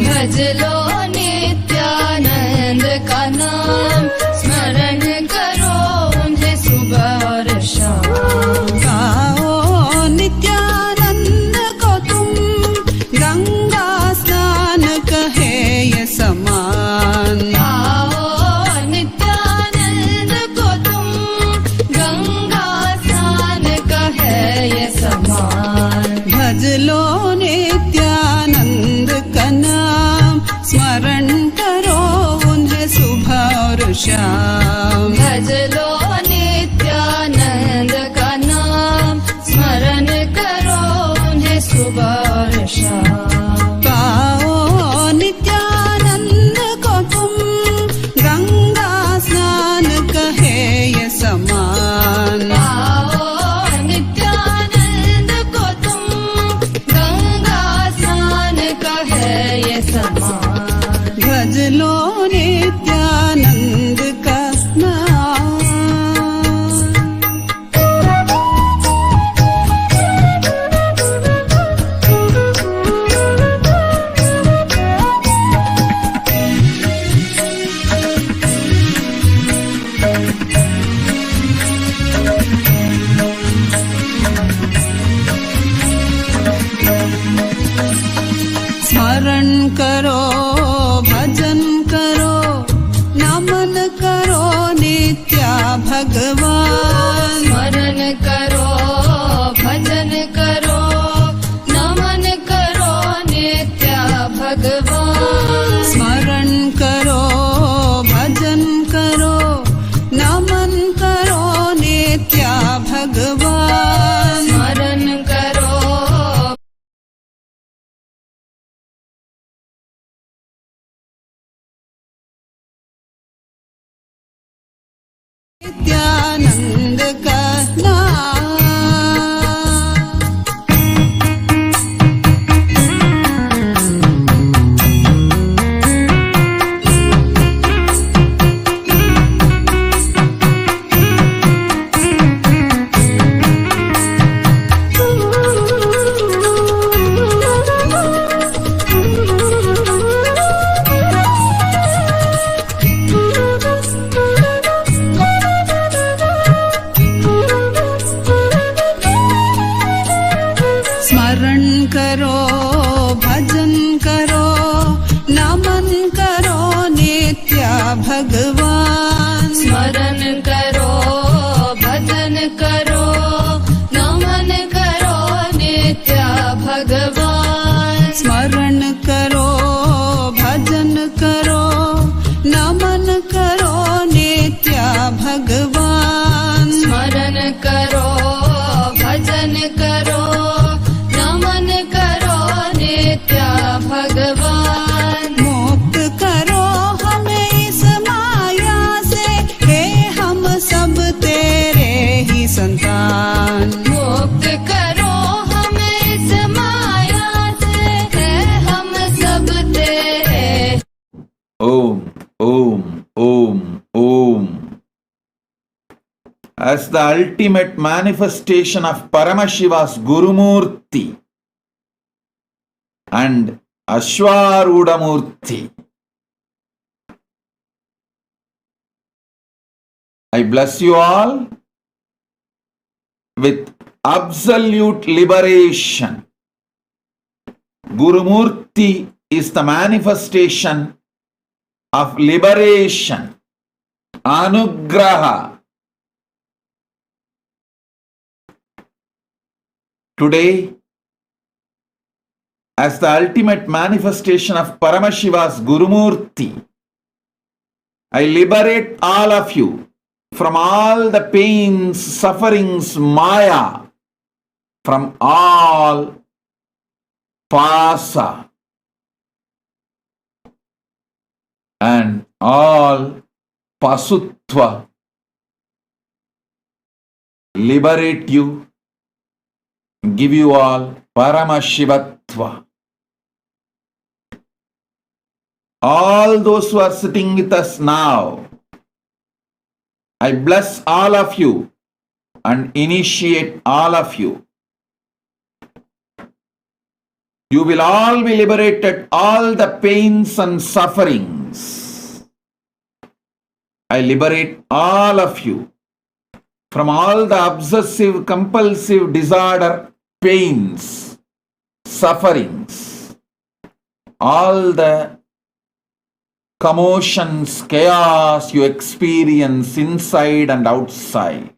भज लो नित्यानंद का नाम स्मरण करो उन्हें सुबह और शाम गाओ नित्यानंद को तुम गंगा स्नान कहे ये समान गाओ नित्यानंद को तुम गंगा स्नान कहे ये समान भज लो नित्यानंद का नाम स्मरण करो उन्हें सुबह और शाम भज लो नित्यानंद का नाम स्मरण करो उन्हें सुबह और शाम गाओ नित्यानंद को तुम गंगा स्नान कहे ये समान गाओ नित्यानंद को तुम गंगा स्नान कहे ये समान भज लो नित्यानंद का नाम स्मरण करो भजन करो नमन करो नित्य भगवान स्मरण करो भजन करो नमन करो नित्य भगवान स्मरण करो भजन करो नमन करो नित्य भगवान स्मरण करो भजन करो नमन करो नित्य भगवान मुक्त करो हमें इस माया से हे हम सब तेरे ही संतान मुक्त करो हमें इस माया से है हम सब तेरे Om, Om, Om, Om. As the ultimate manifestation of Paramashiva's Gurumurti and Ashwarudha Murti, I bless you all with absolute liberation. Gurumurti is the manifestation of liberation, anugraha. Today, as the ultimate manifestation of Paramashiva's Gurumurti, I liberate all of you from all the pains, sufferings, maya, from all pasa and all pasutva. Liberate you, give you all Paramashivatva. All those who are sitting with us now, I bless all of you and initiate all of you. You will all be liberated, all the pains and sufferings. I liberate all of you from all the obsessive, compulsive disorder, pains, sufferings, all the commotions, chaos you experience inside and outside.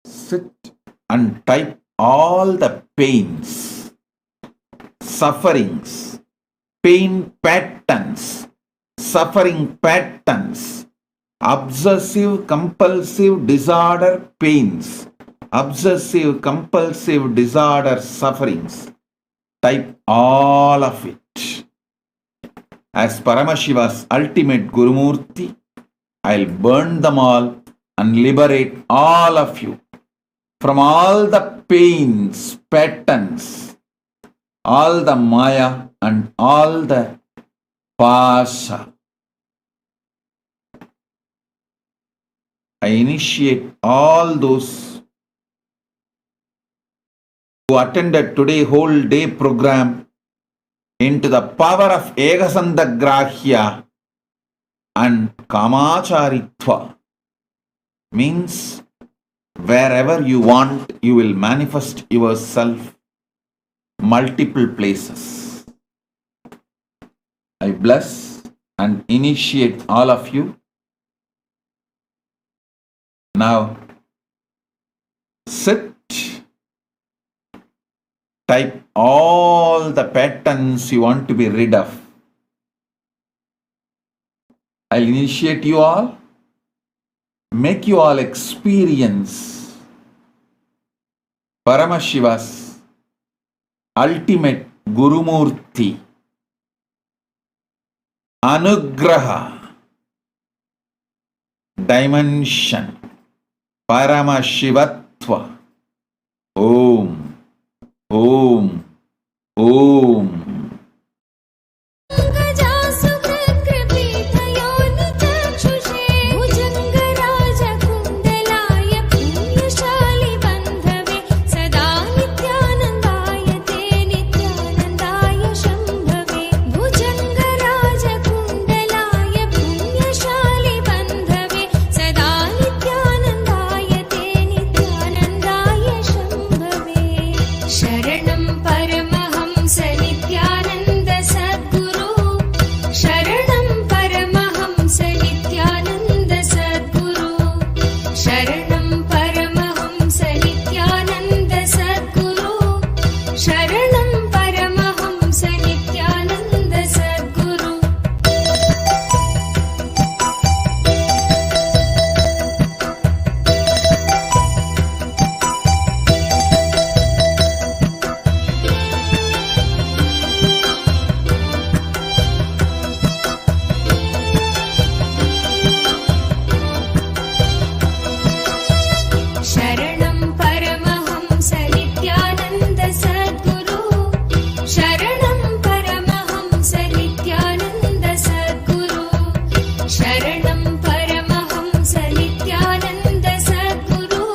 Sit and type all the pains, sufferings, pain patterns, suffering patterns, obsessive compulsive disorder pains, obsessive compulsive disorder sufferings. Type all of it. As Paramashiva's ultimate Gurumurti, I'll burn them all and liberate all of you from all the pains, patterns, all the maya and all the pasa. I initiate all those who attended today whole day program into the power of Ekasandagrahya and Kamacharitva. Means wherever you want, you will manifest yourself multiple places. I bless and initiate all of you. Now, sit, type all the patterns you want to be rid of. I'll initiate you all, make you all experience Paramashiva's ultimate Gurumurti, Anugraha, dimension, Paramashivatva. Om, Om, Om. Shall शरणं परमहंस नित्यानन्द सद्गुरु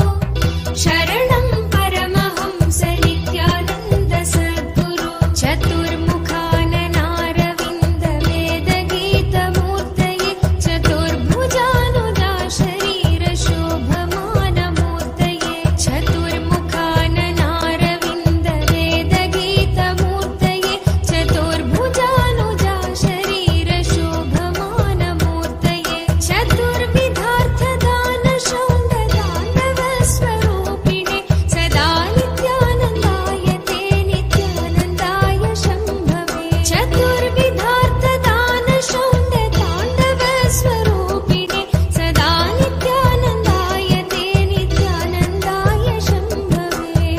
शरणं परमहंस नित्यानन्द सद्गुरु चतुर्मुखाननारविन्द वेदगीतमूर्तये चतुर्भुजानुजा शरीर शोभमानमूर्तये चतुर्मुखाननारविन्द वेदगीतमूर्तये चतुर्भुजानुजा शरीर शोभमानमूर्तये चतुर्विधार्थदानशौण्डदानवस्वरूपिणे सदा नित्यानन्दाय ते नित्यानन्दाय शम्भवे चतुर्विधार्थदानशौण्डताण्डवस्वरूपिणे सदा नित्यानन्दाय ते नित्यानन्दाय शम्भवे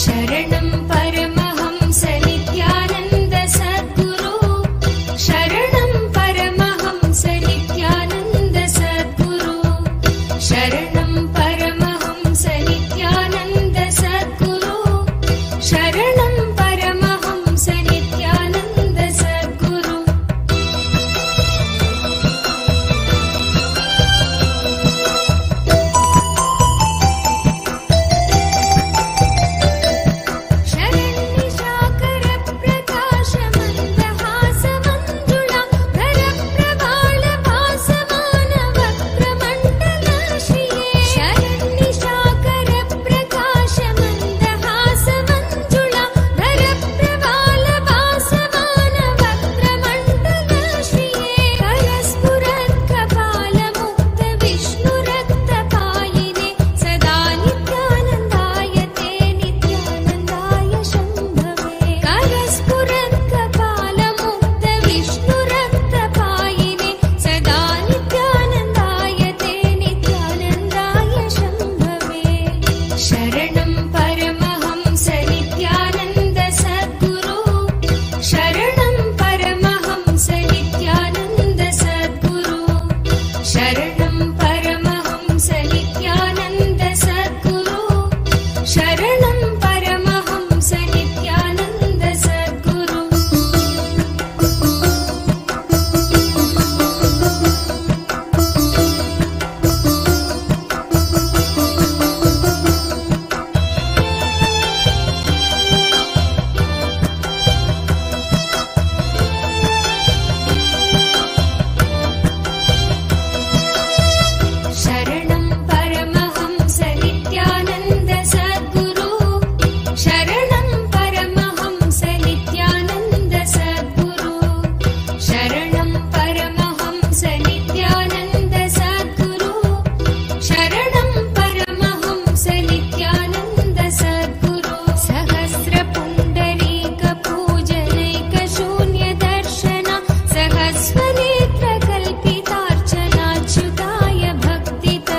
शरणं परमहंस नित्यानन्द सद्गुरु शरणं परमहंस नित्यानन्द सद्गुरु शरणं परमहंस नित्यानन्द सद्गुरु शरणं परमहंस नित्यानन्द सद्गुरु शरण्यशाकरप्रकाशमन्दहासमञ्जुळा धरप्रवालभासमानवक्त्रमण्डलश्रिये शरण्यशाकरप्रकाशमन्दहासमञ्जुळा धरप्रवालभासमानवक्त्रमण्डलश्रिये करस्फुरत्कपालमुक्तविष्णुरक्तपायिने सदा नित्यानन्दाय ते नित्यानन्दाय शम्भवे करस्फुरत्कपालमुक्तविष्णुरक्तपायिने सदा नित्यानन्दाय ते नित्यानन्दाय शम्भवे शरणं परमहंस नित्यानन्द सद्गुरु शरणं परमहंस नित्यानन्द सद्गुरु शरणं परमहंस नित्यानन्द सद्गुरु शरणं परमहंस नित्यानन्द सद्गुरु शरणं परमहंस नित्यानन्द सद्गुरु शरणं परमहंस नित्यानन्द सद्गुरु शरणं परमहंस नित्यानन्द सद्गुरु शरणं परमहंस नित्यानन्द सद्गुरु सहस्रपुण्डरीकपूजनैकशून्यदर्शन सहस्रनेत्रकल्पितार्चनाच्युताय भक्तित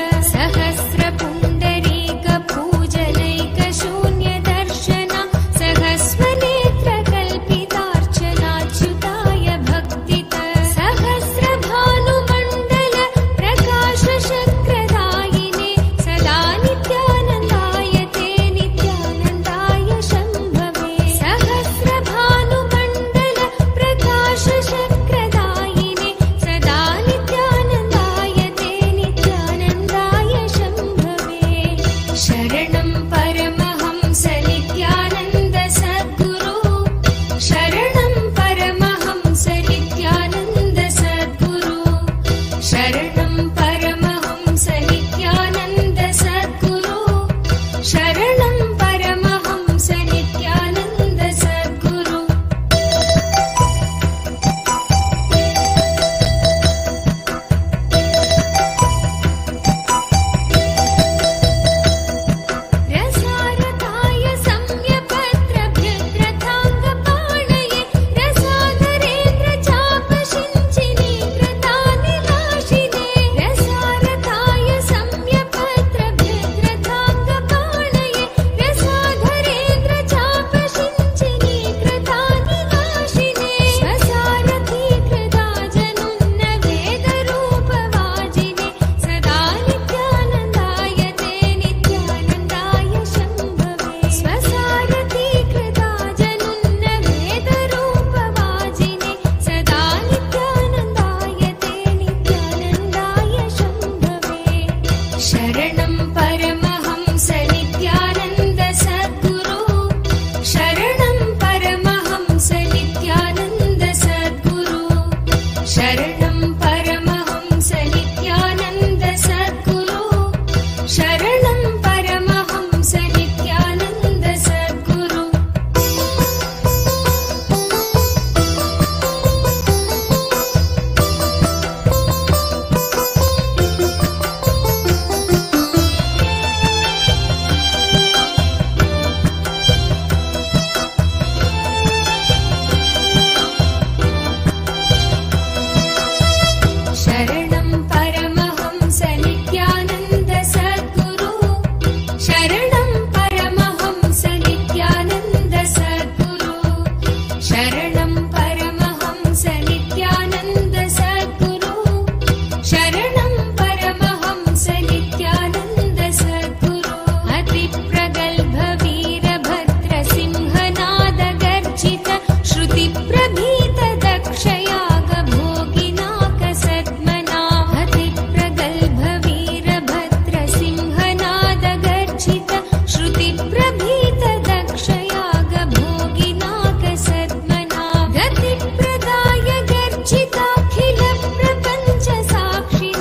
सहस्रपुण्डरीकपूजनैकशून्यदर्शन सहस्रनेत्रकल्पितार्चनाच्युताय भक्तित सहस्रभानुमण्डल प्रकाशचक्रदायिने सदा नित्यानन्दाय ते नित्यानन्दाय शम्भवे सहस्रभानुमण्डल प्रकाशचक्रदायिने सदा नित्यानन्दाय ते नित्यानन्दाय शम्भवे शरणं परमहंस नित्यानन्द सद्गुरु शरणं परमहंस नित्यानन्द सद्गुरु शरणं परमहंस नित्यानन्द सद्गुरु शरणं परमहंस नित्यानन्द सद्गुरु रसारताय सम्यपत्रभ्यग्रथाङ्गपाणये रसाधरेन्द्र चापशिञ्चिनी कृतानिलाशिने शरणं परमहंस नित्यानन्द सद्गुरो अतिप्रगल्भ वीरभद्र सिंहनाद गर्जित श्रुतिप्रभीत दक्षयाग भोगिनाक सद्मना अतिप्रगल्भ वीरभद्र सिंहनाद गर्जित श्रुतिप्रभीत दक्षयाग भोगिनाक सद्मना गतिप्रदाय गर्जिताखिल प्रपञ्च साक्षि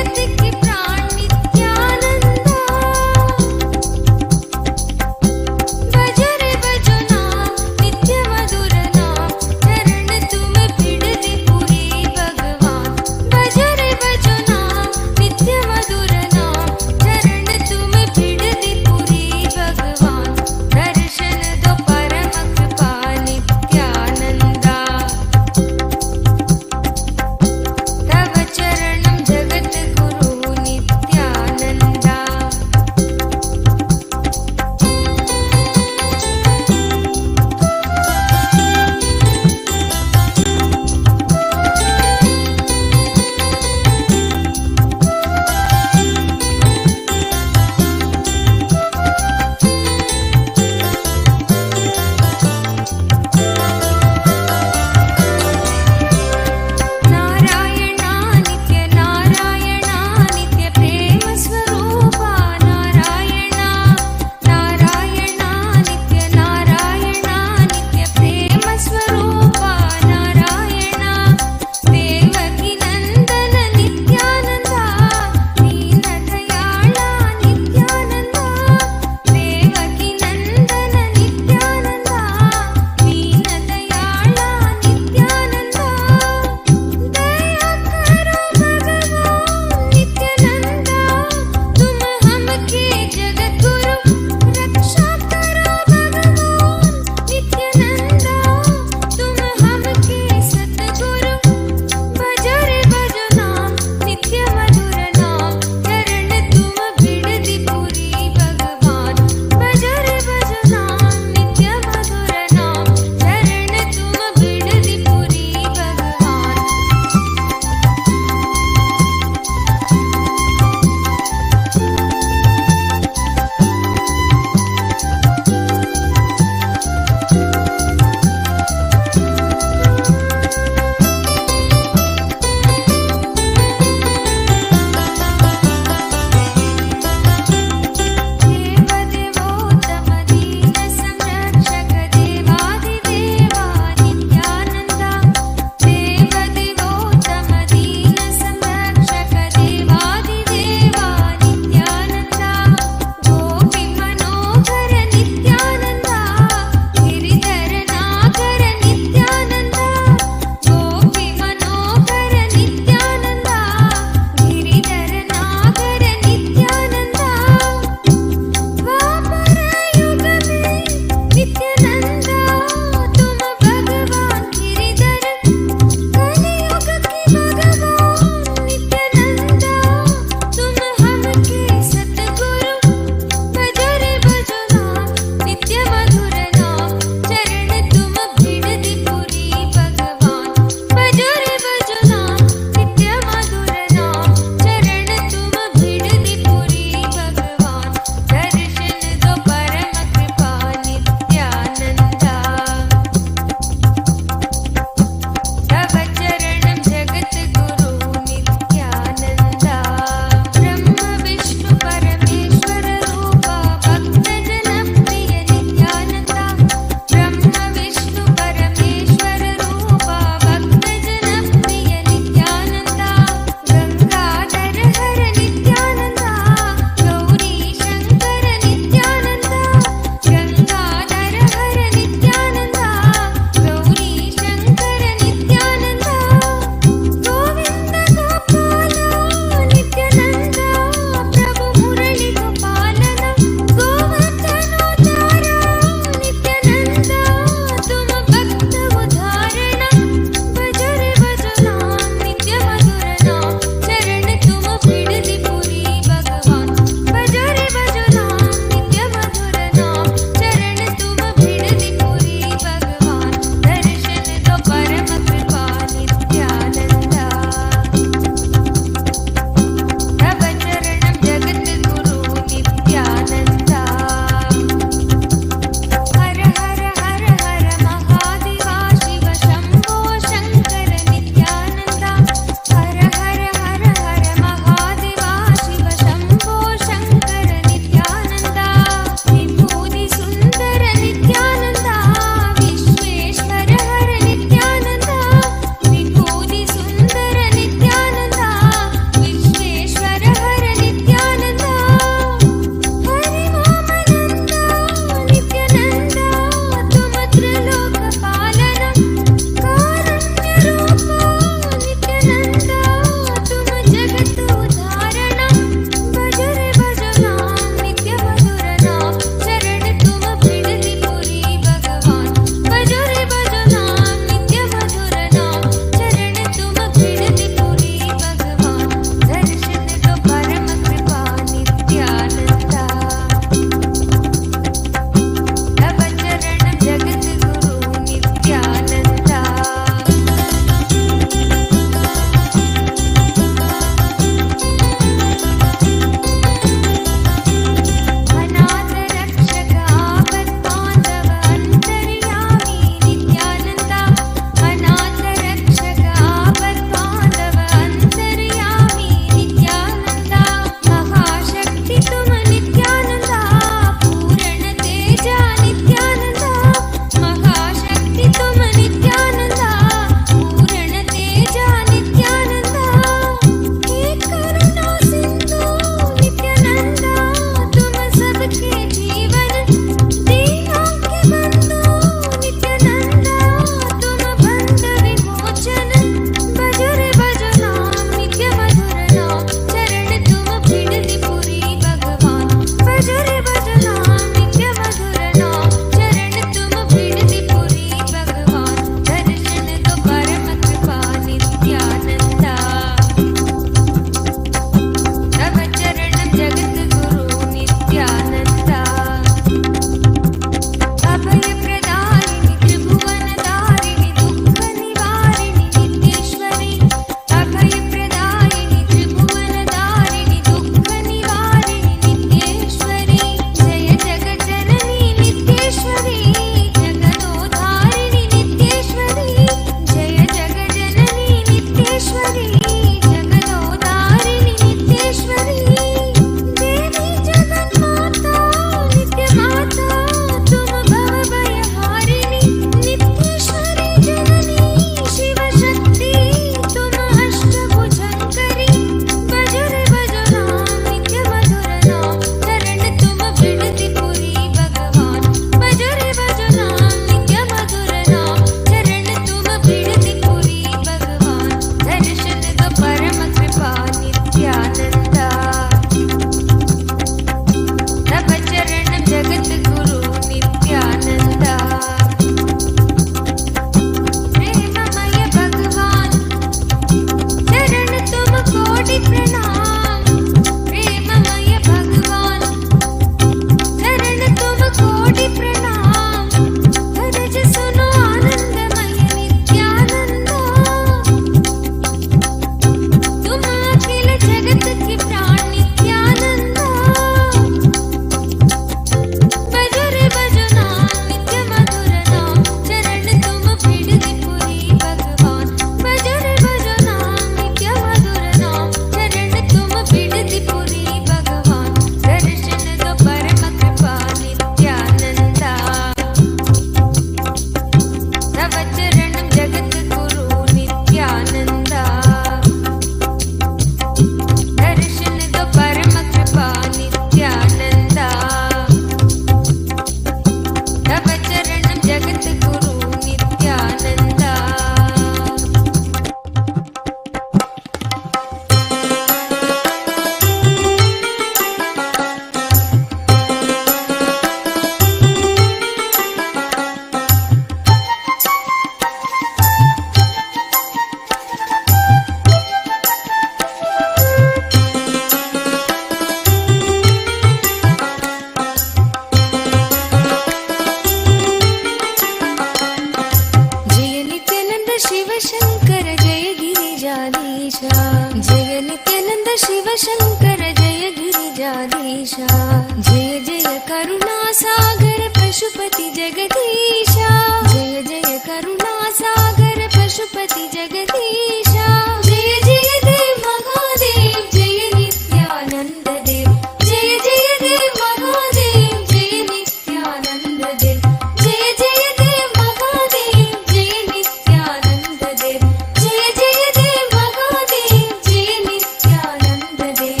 सागर पशुपति जगदीशा जय जय करुणा सागर पशुपति जगदीशा जय जय देव महादेव जय नित्यानंद देव जय जय देव महादेव जय नित्यानंद देव जय जय देव महादेव जय नित्यानंद देव जय जय देव महादेव जय नित्यानंद देव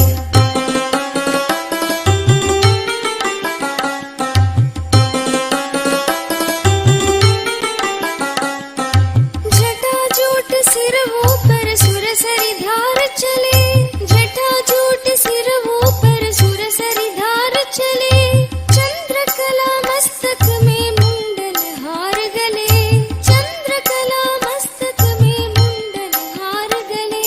जटाजूट सिरवों पर सुरसरी धार चले जटाजूट सिरवों पर सुरसरी धार चले चंद्रकला मस्तक में मुंडन हार गले चंद्रकला मस्तक में मुंडन हार गले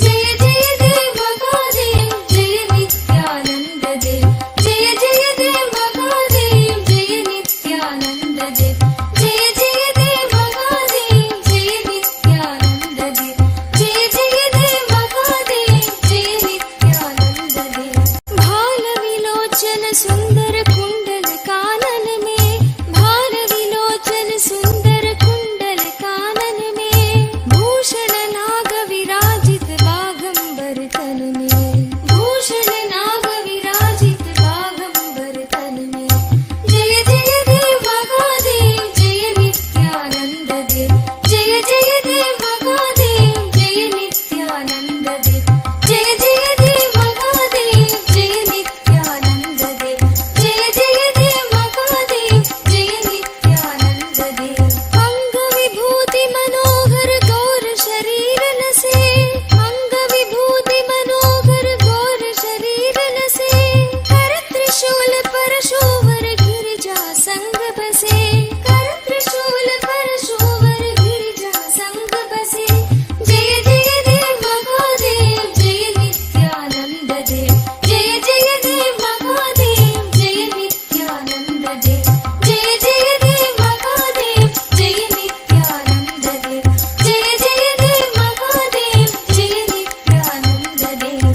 जय जय देव महादेव जय नित्यानंद देव जय जय देव महादेव जय नित्यानंद देव जय जय देव महादेव जय नित्यानंद देव जय जय देव महादेव जय नित्यानंद देव भाल विलोचन सुंदर कुंडल कानन में भाल विलोचन सुंदर कुंडल कानन में भूषण नाग विराजित बागंबर तन में भूषण नाग विराजित बागंबर तन में जय जय देव महादेव जय नित्यानंद देव जय जय देव महादेव जय नित्यानंद देव जय जय देव महादेव जय नित्यानंद देव जय जय देव महादेव जय नित्यानंद देव अंग विभूति मनोहर गौर शरीर लसे अंग विभूति मनोहर गौर शरीर लसे कर त्रिशूल परशुवर गिरिजा संग बसे कर त्रिशूल परशुवर गिरिजा संग बसे जय जय देव महादेव जय नित्यानंद देव जय जय देव महादेव जय नित्यानंद देव जय जय देव महादेव जय नित्यानंद देव जय जय देव महादेव जय नित्यानंद देव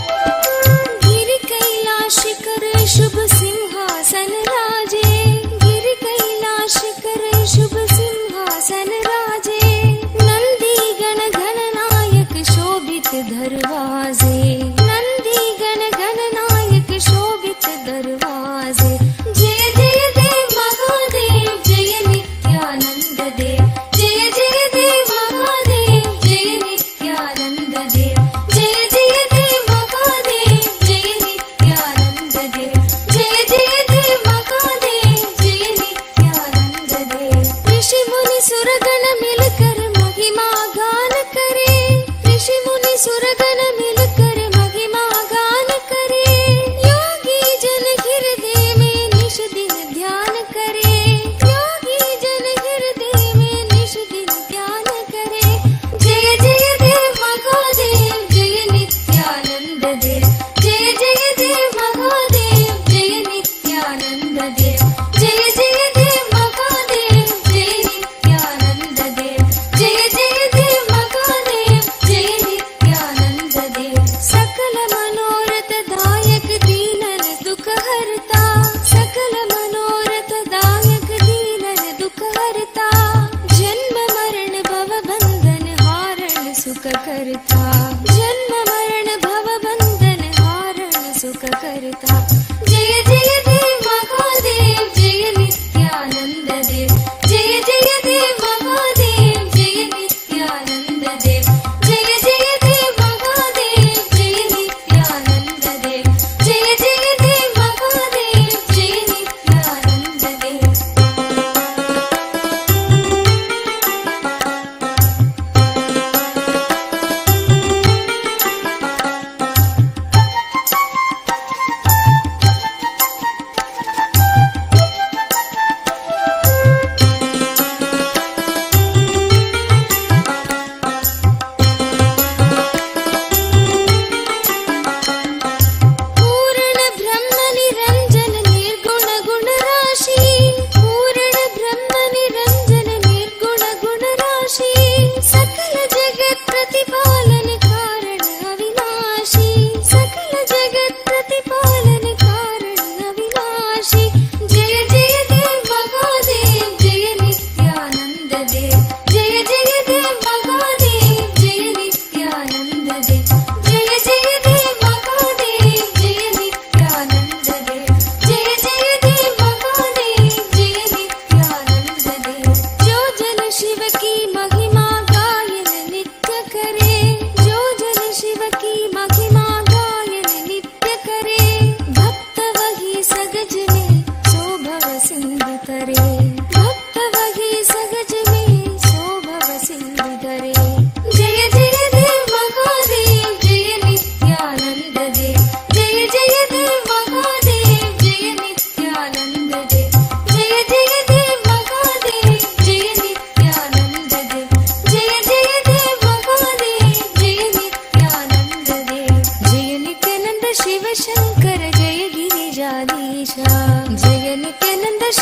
गिरि कैलाश कर शुभ सिंहासन राजे गिरि कैलाश कर शुभ सिंहासन राजे नंदी गण गणनायक शोभित दरवाजे नंदी गण गणनायक शोभित दरवाजे जय जय देव महादेव जय नित्यानंद देव जय जय देव महादेव जय नित्यानंद देव जय जय देव महादेव जय नित्यानंद देव जय जय देव महादेव जय नित्यानंद देव ऋषि मुनि सुरगण मिलकर महिमा गान करे ऋषि मुनि सुरगण मिलकर महिमा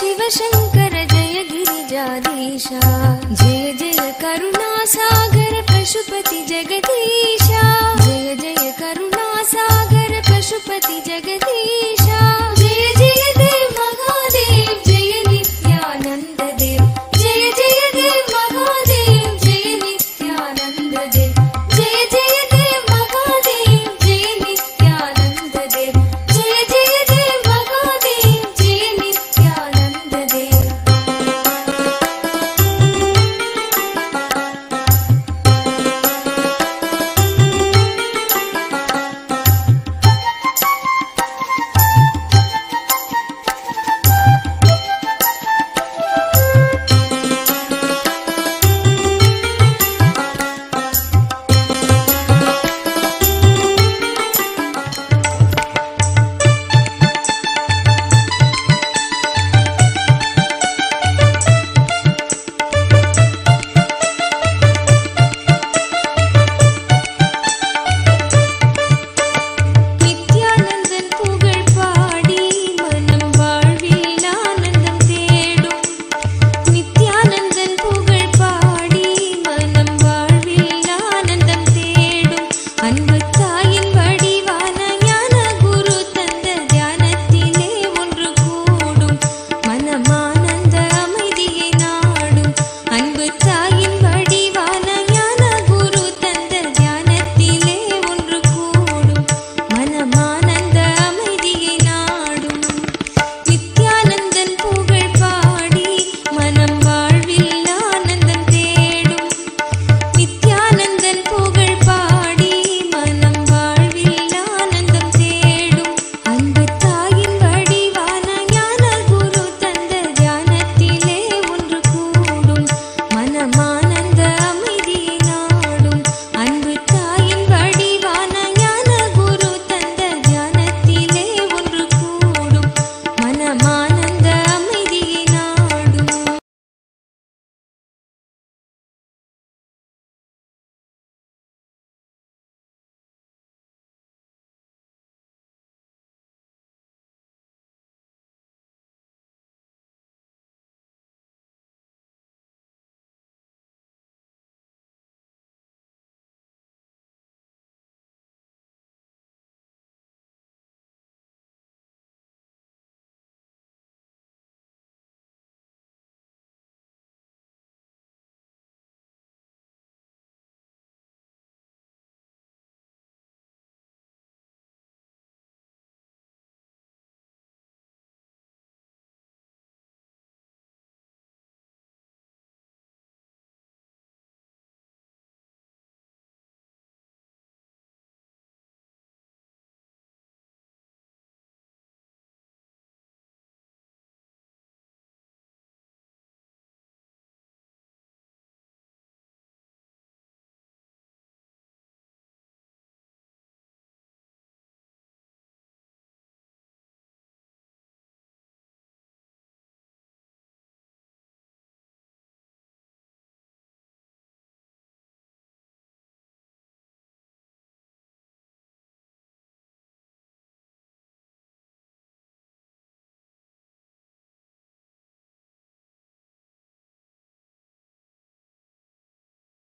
शिव शङ्कर जय गिरिजाधीशा